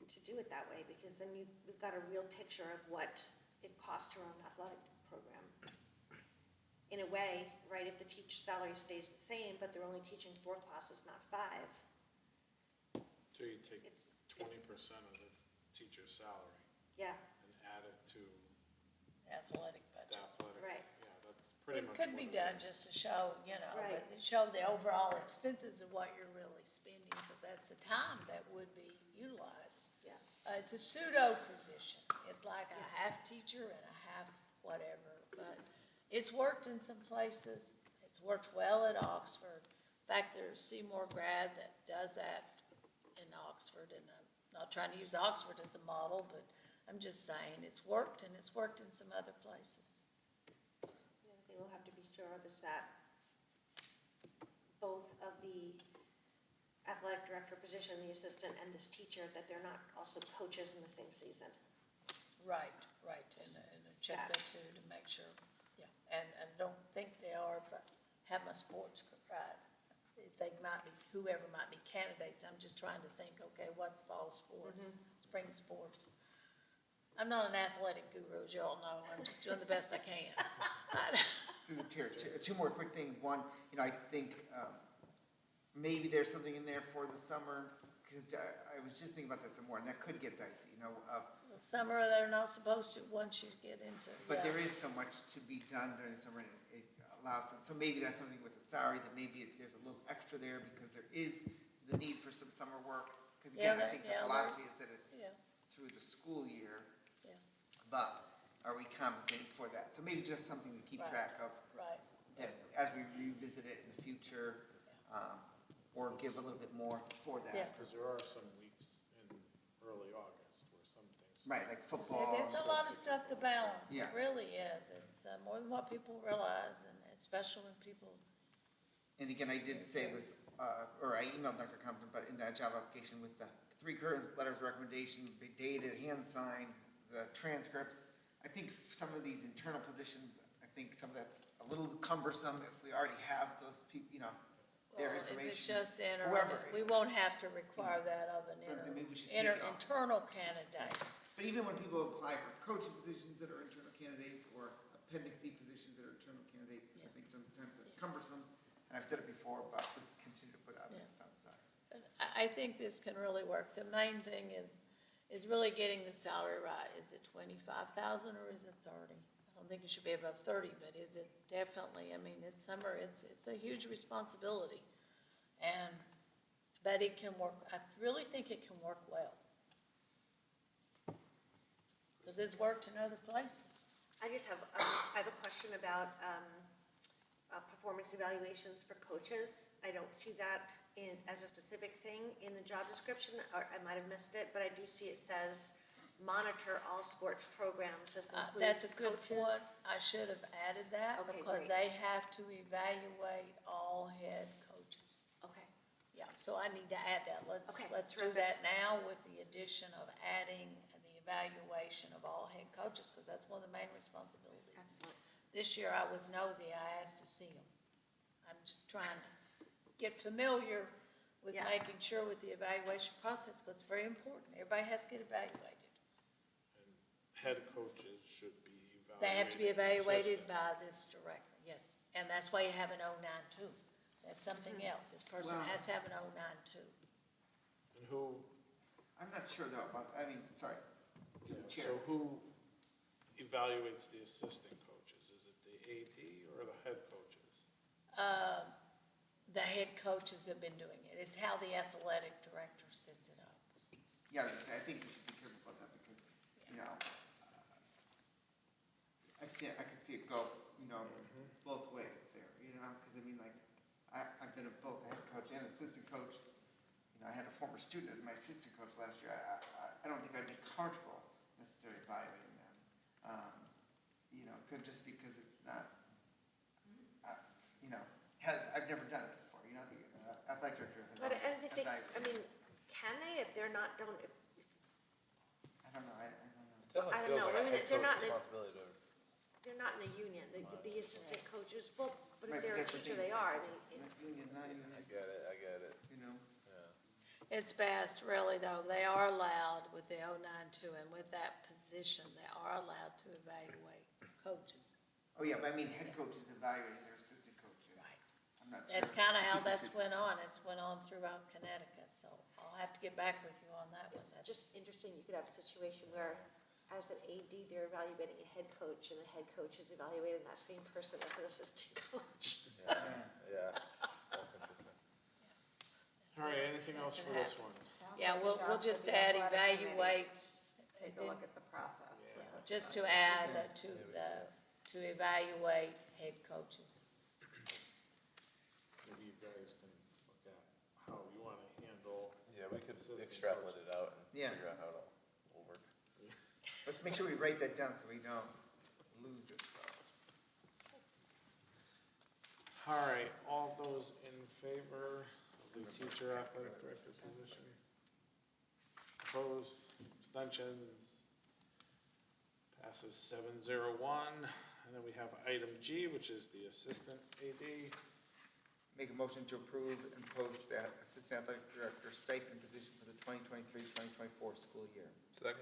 to do it that way, because then we've got a real picture of what it costs to run an athletic program. In a way, right, if the teacher salary stays the same, but they're only teaching 4 classes, not 5. So you take 20% of the teacher's salary Yeah, and add it to Athletic the budget. athletic? Right. Yeah, that's pretty It much could what be it done is. just to show, Right. but to show the overall expenses of what you're really spending, because that's the time that would be utilized. yeah. It's a pseudo position. It's like a half teacher and a half whatever, but it's worked in some places. It's worked well at Oxford. In fact, there's a Seymour grad that does that in Oxford, and I'm not trying to use Oxford as a model, but I'm just saying it's worked, and it's worked in some other places. The other thing we'll have to be sure of is that both of the athletic director position, the assistant, and this teacher, that they're not also coaches in the same season. Right, and check that too to make sure, and I don't think they are, but have my sports right. They might be, whoever might be candidates, I'm just trying to think, okay, what's fall sports, spring sports? I'm not an athletic guru, as you all know, I'm just doing the best I can. Through the chair, two more quick things. One, I think maybe there's something in there for the summer, because I was just thinking about that some more, and that could get dicey, The summer, they're not supposed to, once you get into, But there is so much to be done during the summer, and it allows them, so maybe that's something with the salary, that maybe there's a little extra there, because there is the need for some summer work. Because again, I think the philosophy is that it's Yeah, through the school year, yeah, but are we compensating for that? So maybe just something to keep Right. track of, right. that as we revisit it in the future, or give a little bit more for that. Yeah. Because there are some weeks in early August Right, like football. It's a lot of stuff to balance. Yeah. It really is. It's more than what people realize, and especially when people, And again, I did say this, or I emailed Dr. Compton, but in that job application with the 3 current letters of recommendation, they dated, hand-signed, the transcripts. I think some of these internal positions, I think some of that's a little cumbersome if we already have those people, their well, if it's information. just interim, whoever. we won't have to require that of an I'm saying maybe we should take it off. internal candidate. But even when people apply for coaching positions that are internal candidates or appendix C positions that are internal candidates, I think sometimes that's cumbersome. And I've said it before, but we continue to put out Yeah. some side. But I think this can really work. The main thing is really getting the salary right. Is it 25,000 or is it 30? I don't think it should be above 30, but is it definitely, I mean, it's summer, it's a huge responsibility. But it can work, I really think it can work well. Because it's worked in other places. I just have, I have a question about performance evaluations for coaches. I don't see that as a specific thing in the job description, or I might have missed it, but I do see it says monitor all sports programs. This That's a includes good point. coaches. I should have added that Okay, because great. they have to evaluate all head coaches. Okay, Yeah, so I need to add that. Okay, Let's do terrific. that now with the addition of adding the evaluation of all head coaches, because that's one of the main responsibilities. excellent. This year I was nosy, I asked to see them. I'm just trying to get familiar with Yeah. making sure with the evaluation process, because it's very important. Everybody has to get evaluated. And head coaches should be evaluated. They have to be evaluated consistent. by this director, yes. And that's why you have an 092. That's something else. This person Well- has to have an 092. And who, I'm not sure though about, I mean, sorry, through the chair. so who evaluates the assistant coaches? Is it the AD or the head coaches? The head coaches have been doing it. It's how the athletic director sets it up. Yeah, I think we should be careful about that because, I could see it go, both ways there, because I mean, like, I've been both a head coach and assistant coach. I had a former student as my assistant coach last year. I don't think I'd be comfortable necessarily evaluating them. Just because it's not, I've never done it before, the athletic director has But always I think, evaluated. can they if they're not, don't, I don't know, I don't know. Definitely I don't feels know. like I a mean, head they're coach not the- responsibility to. they're not in the union, the assistant coaches, well, but Right, if they're a that's the teacher, thing, they it's are, like, they, not union, not union, I get it, yeah. It's best, really, though. They are allowed with the 092, and with that position, they are allowed to evaluate coaches. Oh, yeah, but I mean, head coaches evaluating their assistant coaches. Right. I'm not sure. That's kind of I how think we that's should- went on. It's went on throughout Connecticut, so I'll have to get back with you on that one. it's That's just interesting, you could have a situation where as an AD, they're evaluating a head coach, and the head coach is evaluating that same person as an assistant coach. Yeah, that's interesting. All right, anything else for this one? Sounds Yeah, like a we'll job for just the add athletic committee. evaluates. Take a look at the process. Yeah. for the- Just to add to evaluate head coaches. Maybe you guys can look at how you want to handle. Yeah, we could assistant extrapolate coaches. it out and Yeah. figure out how it will work. Let's make sure we write that down so we don't lose it. All right, all those in favor of the teacher athletic director position? Opposed, abstentions? Passes 701. And then we have item G, which is the assistant AD. Make a motion to approve and post that assistant athletic director stipend position for the 2023-2024 school year. Second?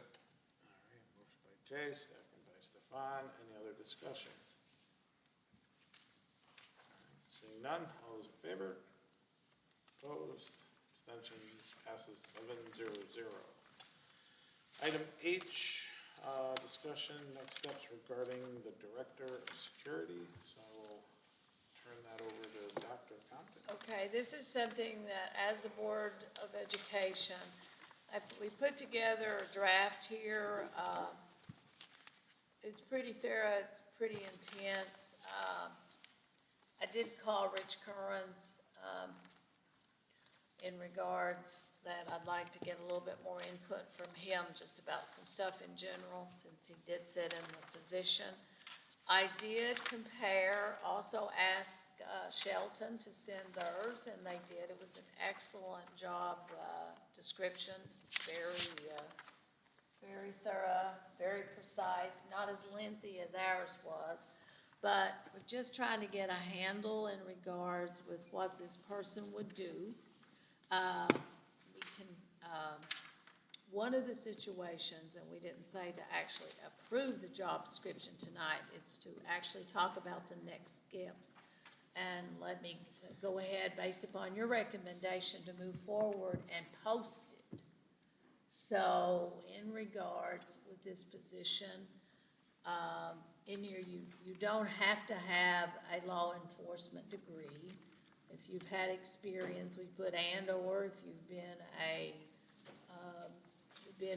All right, motion by Jay, second by Stefan. Any other discussion? All right, seeing none, all those in favor? Opposed, abstentions, passes 700. Item H, discussion, next steps regarding the director of security. So I will turn that over to Dr. Compton. Okay, this is something that as a Board of Education, we put together a draft here. It's pretty thorough, it's pretty intense. I did call Rich Currens, in regards that I'd like to get a little bit more input from him just about some stuff in general, since he did sit in the position. I did compare, also ask Shelton to send theirs, and they did. It was an excellent job description, very thorough, very precise, not as lengthy as ours was. But we're just trying to get a handle in regards with what this person would do. We can, one of the situations, and we didn't say to actually approve the job description tonight, it's to actually talk about the next steps. And let me go ahead, based upon your recommendation, to move forward and post it. So in regards with this position, in here, you don't have to have a law enforcement degree. If you've had experience, we put and/or, if you've been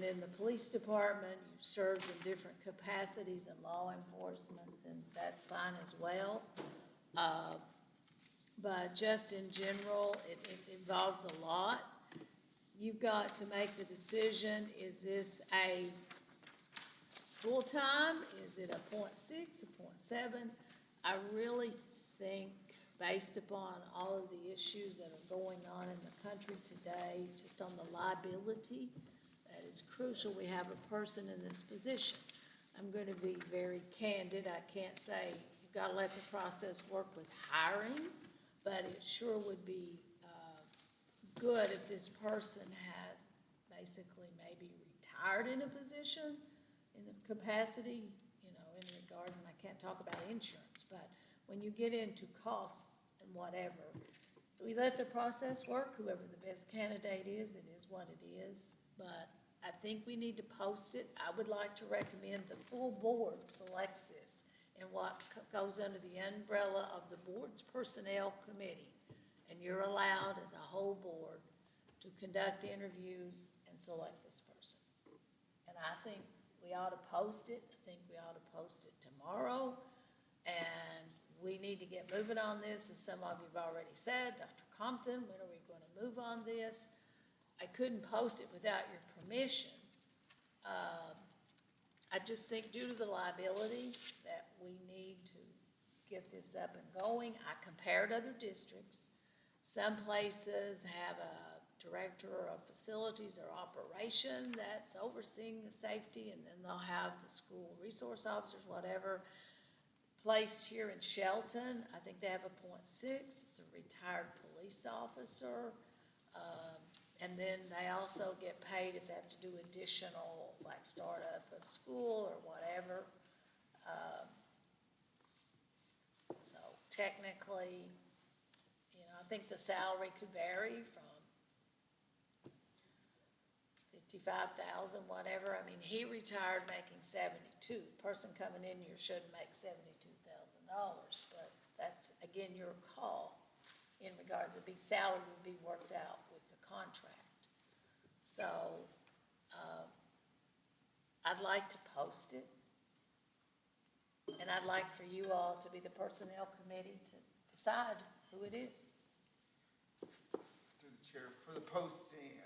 in the police department, you've served in different capacities in law enforcement, then that's fine as well. But just in general, it involves a lot. You've got to make the decision, is this a full-time? Is it a .6, a .7? I really think, based upon all of the issues that are going on in the country today, just on the liability, that it's crucial we have a person in this position. I'm going to be very candid. I can't say you've got to let the process work with hiring, but it sure would be good if this person has basically maybe retired in a position, in a capacity, you know, in regards, and I can't talk about insurance, but when you get into costs and whatever, we let the process work. Whoever the best candidate is, it is what it is. But I think we need to post it. I would like to recommend the full board selects this and what goes under the umbrella of the board's personnel committee. And you're allowed as a whole board to conduct interviews and select this person. And I think we ought to post it. I think we ought to post it tomorrow. And we need to get moving on this, as some of you have already said. Dr. Compton, when are we going to move on this? I couldn't post it without your permission. I just think due to the liability that we need to get this up and going. I compared other districts. Some places have a director of facilities or operation that's overseeing the safety, and then they'll have the school resource officers, whatever. Placed here in Shelton, I think they have a .6. It's a retired police officer. And then they also get paid if they have to do additional, like startup of school or whatever. So technically, you know, I think the salary could vary from 55,000, whatever. I mean, he retired making 72. Person coming in here shouldn't make $72,000, but that's, again, your call in regards to salary would be worked out with the contract. So, I'd like to post it. And I'd like for you all to be the personnel committee to decide who it is. Through the chair, for the posting,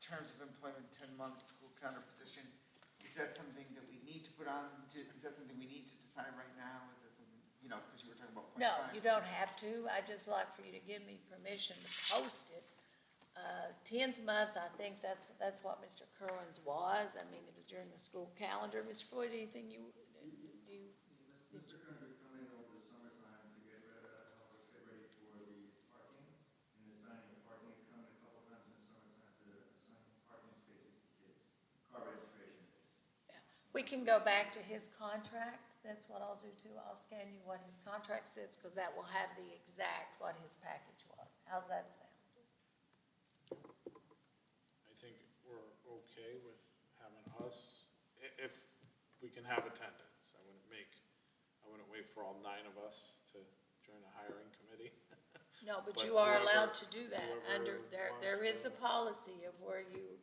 terms of employment, 10 months, school counter position, is that something that we need to put on, is that something we need to decide right now? Is that something, you know, because you were talking about .5. No, you don't have to. I'd just like for you to give me permission to post it. 10th month, I think that's what Mr. Kerwin's was. I mean, it was during the school calendar. Ms. Floyd, anything you? Mr. Kerwin would come in over the summertime to get help us get ready for the parking and assigning the parking. He'd come in a couple times in the summertime to assign parking spaces to kids, car registration. Yeah. We can go back to his contract. That's what I'll do too. I'll scan you what his contract says, because that will have the exact what his package was. How's that sound? I think we're okay with having us, if we can have attendance. I wouldn't wait for all 9 of us to join a hiring committee. No, but But you are whoever- allowed to do that whoever under, there wants is to. a policy of where you,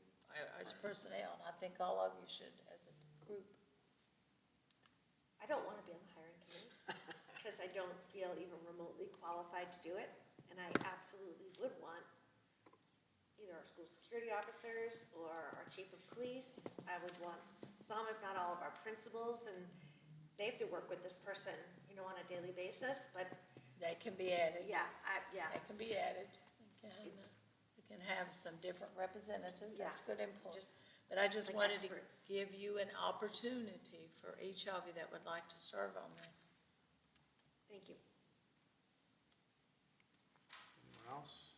as personnel, and I think all of you should as a group. I don't want to be on the hiring committee because I don't feel even remotely qualified to do it. And I absolutely would want either our school security officers or our chief of police. I would want some, if not all, of our principals, and they have to work with this person, on a daily basis, but They can be added. yeah, They can be added. We can have some different representatives. That's good input. Just But I just like wanted to experts. give you an opportunity for each of you that would like to serve on this. Thank you. Anyone else?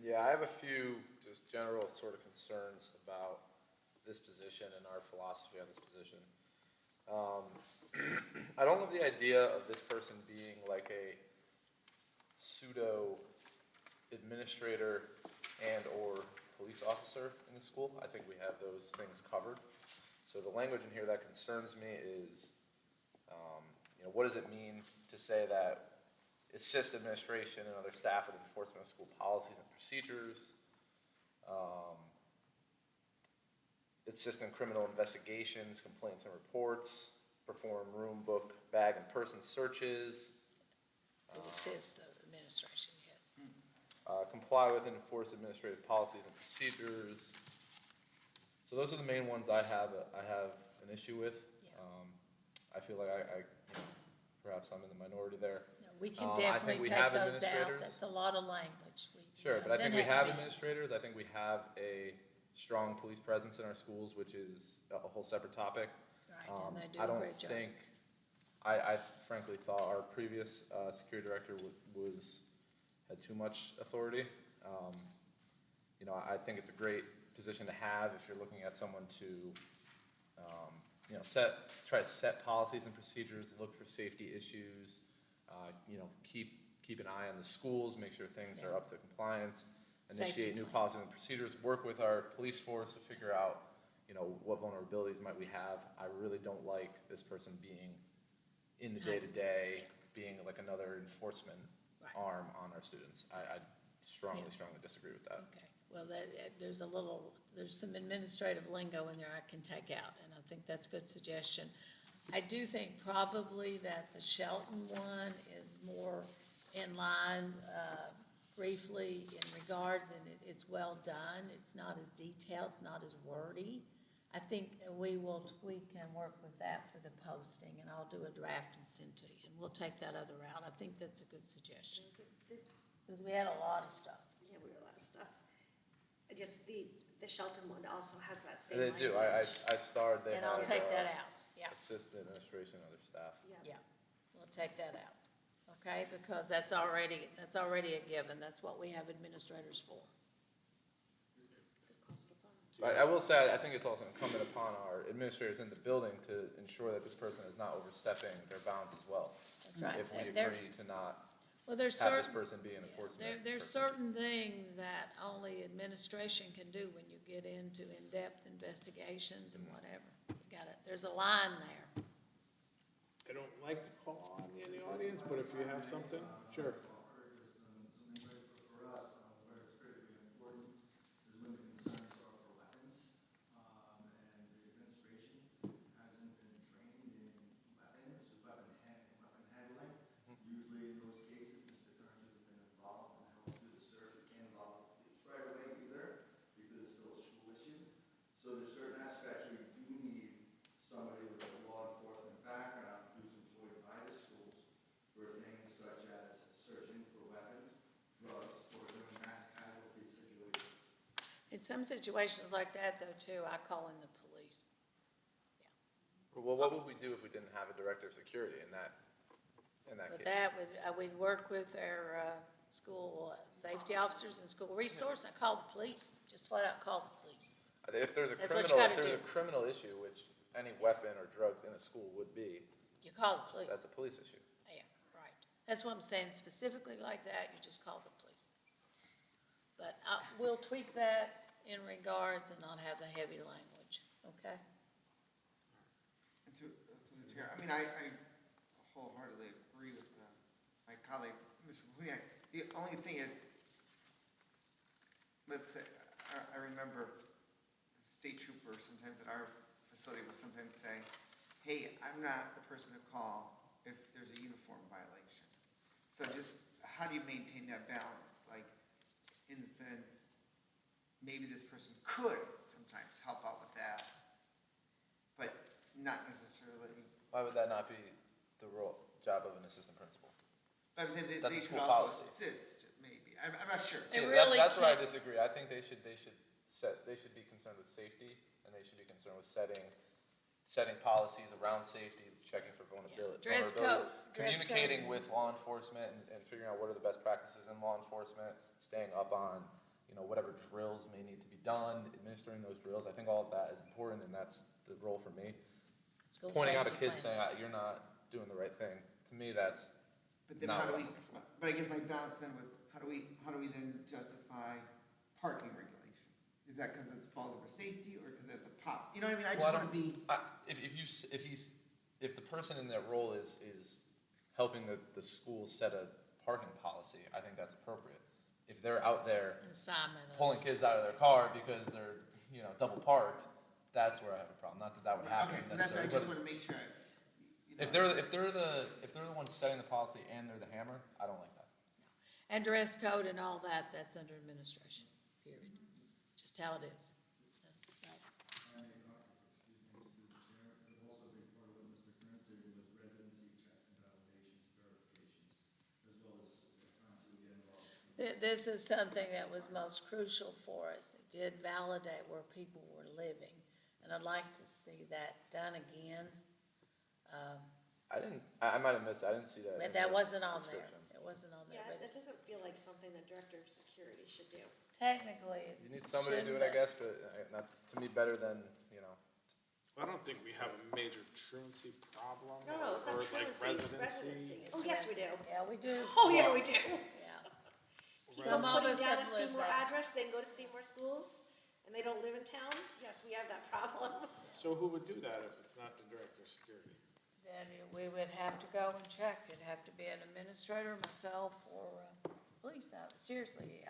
Yeah, I have a few just general sort of concerns about this position and our philosophy on this position. I don't love the idea of this person being like a pseudo administrator and/or police officer in the school. I think we have those things covered. So the language in here that concerns me is, what does it mean to say that assist administration and other staff with enforcement of school policies and procedures, assist in criminal investigations, complaints and reports, perform room, book, bag, and person searches, To assist the administration, yes. comply with and enforce administrative policies and procedures. So those are the main ones I have an issue with. Yeah. I feel like perhaps I'm in the minority there. No, we can I think definitely we take have those out. administrators. That's a lot of language. Sure, but I think doesn't we have to be. administrators. I think we have a strong police presence in our schools, which is a whole separate topic. Right, and they do I a don't great job. think, I frankly thought our previous security director had too much authority. I think it's a great position to have if you're looking at someone to, try to set policies and procedures, look for safety issues, keep an eye on the schools, make sure things are up to compliance, initiate new plans. policies and procedures, work with our police force to figure out, what vulnerabilities might we have. I really don't like this person being in the day-to-day, being like another enforcement Right. arm on our students. I strongly Yeah. disagree with that. Okay, well, there's some administrative lingo in there I can take out, and I think that's a good suggestion. I do think probably that the Shelton one is more in line, briefly in regards, and it's well done. It's not as detailed, it's not as wordy. I think we will tweak and work with that for the posting, and I'll do a draft and send to you, and we'll take that other route. I think that's a good suggestion, because we had a lot of stuff. Yeah, we have a lot of stuff. The Shelton one also has that same They do, I starred, they And I'll had, take that out, yeah. assistant administration, other staff. Yeah, we'll take that out, okay, because that's already a given, that's what we have administrators for. I will say, I think it's also incumbent upon our administrators in the building to ensure that this person is not overstepping their bounds as well. That's right. If we There's- agree to not Well, there's have this certain, person be an enforcement there's person. certain things that only administration can do when you get into in-depth investigations and whatever. You got it, there's a line there. I don't like to call on you in the audience, but if you have something, sure. For us, where it's critically important is when the concerns are for weapons, and the administration hasn't been trained in weapon handling. Usually in those cases, Mr. Kearns has been involved and helped do the search. He can't involve the police right away either, because it's still a school issue. So there's certain aspects where you do need somebody with a law enforcement background who's employed by the schools for things such as searching for weapons, drugs, or doing mass casualty situations. In some situations like that, though, too, I call in the police. Well, what would we do if we didn't have a director of security in that But case? that would, we'd work with our school safety officers and school resource, and call the police, just flat out call the police. If there's a That's what you criminal, if gotta there's do. a criminal issue, which any weapon or drugs in a school would be, You call the police. that's a police issue. Yeah, right. That's what I'm saying, specifically like that, you just call the police. But we'll tweak that in regards and not have the heavy language, okay? And through the chair, I wholeheartedly agree with my colleague, Mr. Pujak. The only thing is, let's say, I remember the state trooper sometimes at our facility would sometimes say, hey, I'm not the person to call if there's a uniform violation. So just, how do you maintain that balance? Like, in the sense, maybe this person could sometimes help out with that, but not necessarily. Why would that not be the job of an assistant principal? I would say that That's they a could school also policy. assist, maybe. I'm not sure. It See, really that's where I can't- disagree. I think they should be concerned with safety, and they should be concerned with setting policies around safety, checking for Dress vulnerabilities, code. communicating with law enforcement and figuring out what are the best practices in law enforcement, staying up on, whatever drills may need to be done, administering those drills. I think all of that is important, and that's the role for me. School Pointing out a safety kid plans. saying, you're not doing the right thing, to me, that's But then not how do what we, I'm looking for. but I guess my balance then was, how do we then justify parking regulation? Is that because it falls under safety, or because it's a pop, you know what I mean? I just Well, want to be, If the person in that role is helping the school set a parking policy, I think that's appropriate. If they're out there Assignment of- pulling kids out of their car because they're, double parked, that's where I have a problem. Not that that would happen okay, so that's, I necessarily, just but want to make sure. if they're the ones setting the policy and they're the hammer, I don't like that. And dress code and all that, that's under administration, period. Just how it is. That's right. And excuse me, Mr. Chair, but also a big part of what Mr. Kern stated was residency checks and validations, verifications, as well as times we get involved. This is something that was most crucial for us. It did validate where people were living, and I'd like to see that done again. I might have missed it. I didn't see that. But in that this wasn't on there. description. It wasn't on there, Yeah, but that doesn't feel like something the director of security should do. technically it You need somebody to do it, I shouldn't, guess, but that's to me better than, I don't think we have a major truancy problem No, it's not or like truancy, residency. Oh, yes, we do. Yeah, we do, Oh, yeah, we do. yeah. People Some of putting us down have a lived Seymour that. address, they can go to Seymour schools, and they don't live in town? Yes, we have that problem. So who would do that if it's not the director of security? Then we would have to go and check. It'd have to be an administrator, myself, or police. Seriously,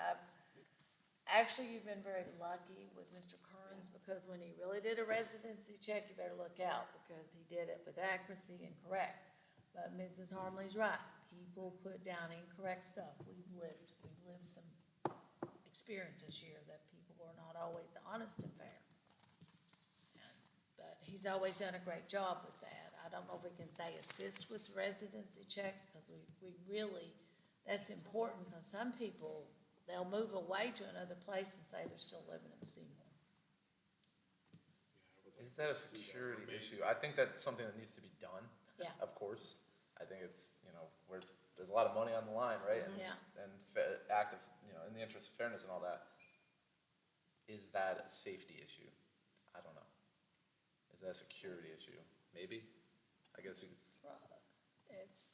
actually, you've been very lucky with Mr. Kearns, because when he really did a residency check, you better look out, because he did it with accuracy and correct. But Mrs. Harmley's right. People put down incorrect stuff. We've lived some experiences here that people are not always honest and fair. But he's always done a great job with that. I don't know if we can say assist with residency checks, because we really, that's important, because some people, they'll move away to another place and say they're still living in Seymour. Yeah, I would like is that a to see security remain. issue? I think that's something that needs to be done. Yeah. Of course. I think it's, where there's a lot of money on the line, right? Yeah. And active, in the interest of fairness and all that. Is that a safety issue? I don't know. Is that a security issue? Maybe. I guess we could. It's,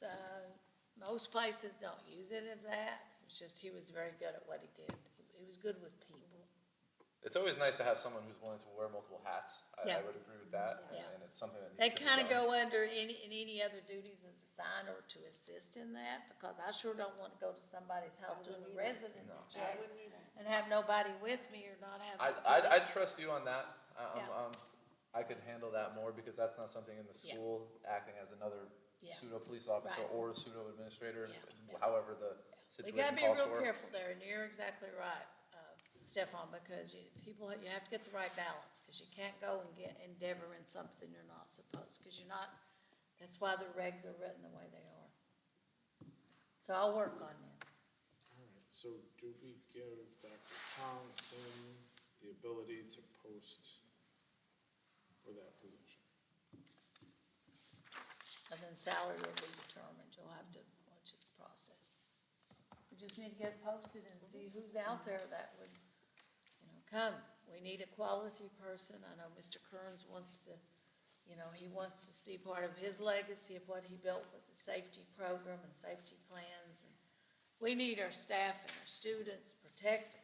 most places don't use it as that. It's just he was very good at what he did. He was good with people. It's always nice to have someone who's willing to wear multiple hats. I Yeah. would agree with that. Yeah. And it's something that needs They to be kind of done. go under any other duties as assigned or to assist in that, because I sure don't want to go to somebody's house doing a residency No. check I wouldn't either. and have nobody with me or not have. I'd trust you on that. Yeah. I could handle that more because that's not something in the Yeah. school acting as another Yeah. pseudo police officer Right. or a pseudo administrator, Yeah. however the We gotta situation be calls real for. careful there, and you're exactly right, Stefan, because you have to get the right balance, because you can't go and endeavor in something you're not supposed, because you're not, that's why the regs are written the way they are. So I'll work on this. All right, so do we give Dr. Townsend the ability to post for that position? And then salary will be determined, you'll have to watch the process. We just need to get it posted and see who's out there that would, come. We need a quality person. I know Mr. Kearns wants to, he wants to see part of his legacy of what he built with the safety program and safety plans. And we need our staff and our students protected.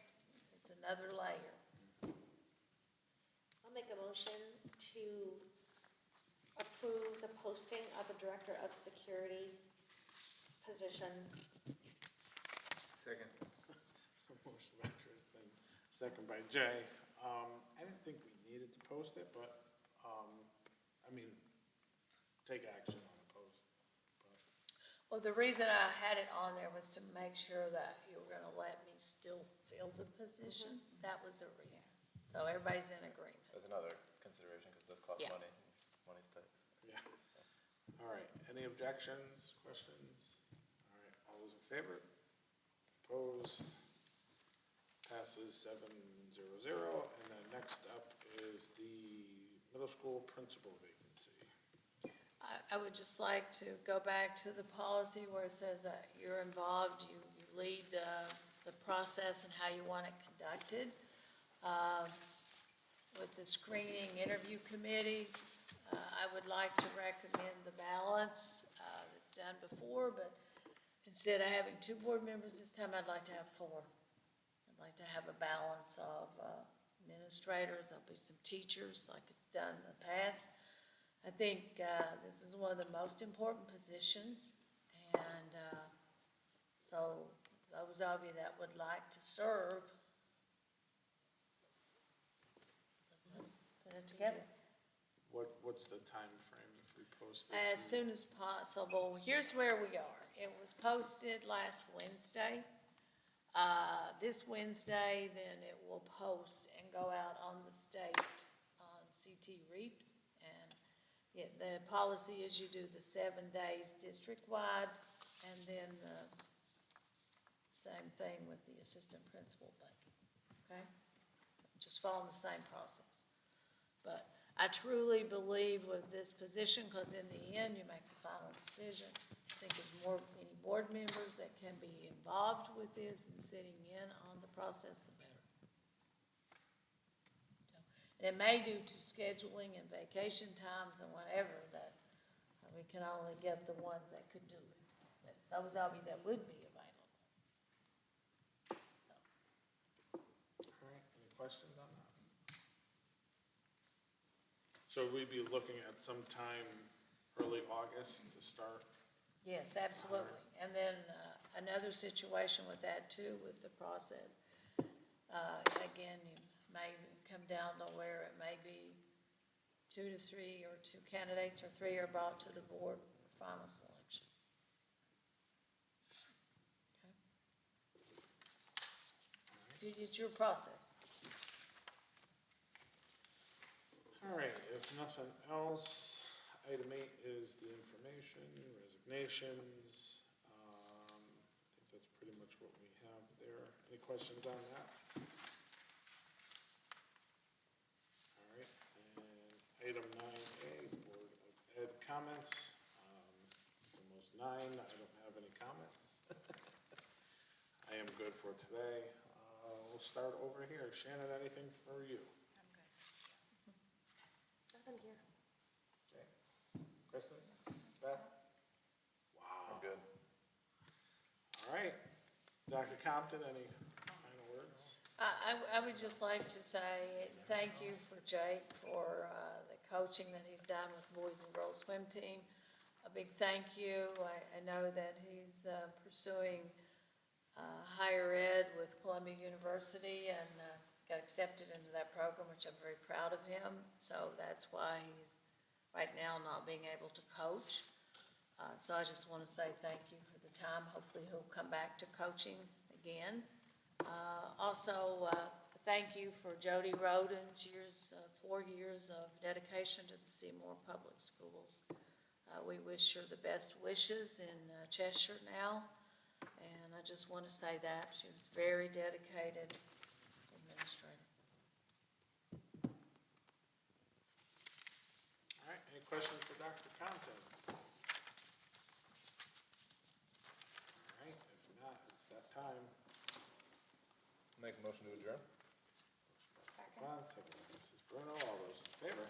It's another layer. I'll make a motion to approve the posting of a director of security position. Second. Motion by Kristen, second by Jay. I didn't think we needed to post it, but, take action on a post. But Well, the reason I had it on there was to make sure that you were gonna let me still fill the position. That was the reason. So everybody's in agreement. That's another consideration, because it does cost Yeah. money, money's tight. Yeah. All right, any objections, questions? All right, all those in favor? Opposed? Passes 7-0. And then next up is the middle school principal vacancy. I would just like to go back to the policy where it says that you're involved, you lead the process and how you want it conducted. With the screening interview committees, I would like to recommend the balance that's done before, but instead of having 2 board members this time, I'd like to have 4. I'd like to have a balance of administrators, there'll be some teachers like it's done in the past. I think this is one of the most important positions, and so those of you that would like to serve, let's put it together. What's the time frame if we post it? As soon as possible. Here's where we are. It was posted last Wednesday. This Wednesday, then it will post and go out on the state on CT REAPS. And the policy is you do the 7 days district-wide, and then the same thing with the assistant principal thing, okay? Just following the same process. But I truly believe with this position, because in the end, you make the final decision. I think there's many board members that can be involved with this and sitting in on the process, the better. And it may due to scheduling and vacation times and whatever that we can only get the ones that could do it. But those of you that would be available. All right, any questions on that? So we'd be looking at sometime early August to start? Yes, absolutely. And then another situation with that too, with the process. Again, you may come down to where it may be 2 to 3 or 2 candidates or 3 are brought to the board for final selection. Okay. It's your process. All right, if nothing else, item 8 is the information, resignations. I think that's pretty much what we have there. Any questions on that? All right, and item 9A, Board of Ed comments. Almost 9, I don't have any comments. I am good for today. We'll start over here. Shannon, anything for you? Nothing here. Okay. Kristen? Beth? Wow. I'm good. All right. Dr. Compton, any final words? I would just like to say thank you for Jake for the coaching that he's done with boys and girls swim team. A big thank you. I know that he's pursuing higher ed with Columbia University and got accepted into that program, which I'm very proud of him. So that's why he's right now not being able to coach. So I just want to say thank you for the time. Hopefully he'll come back to coaching again. Also, thank you for Jody Roden's 4 years of dedication to the Seymour Public Schools. We wish her the best wishes in Cheshire now, and I just want to say that. She was very dedicated administrator. All right, any questions for Dr. Compton? All right, if not, it's that time. Make a motion to adjourn? Second by Mrs. Bruno, all those in favor?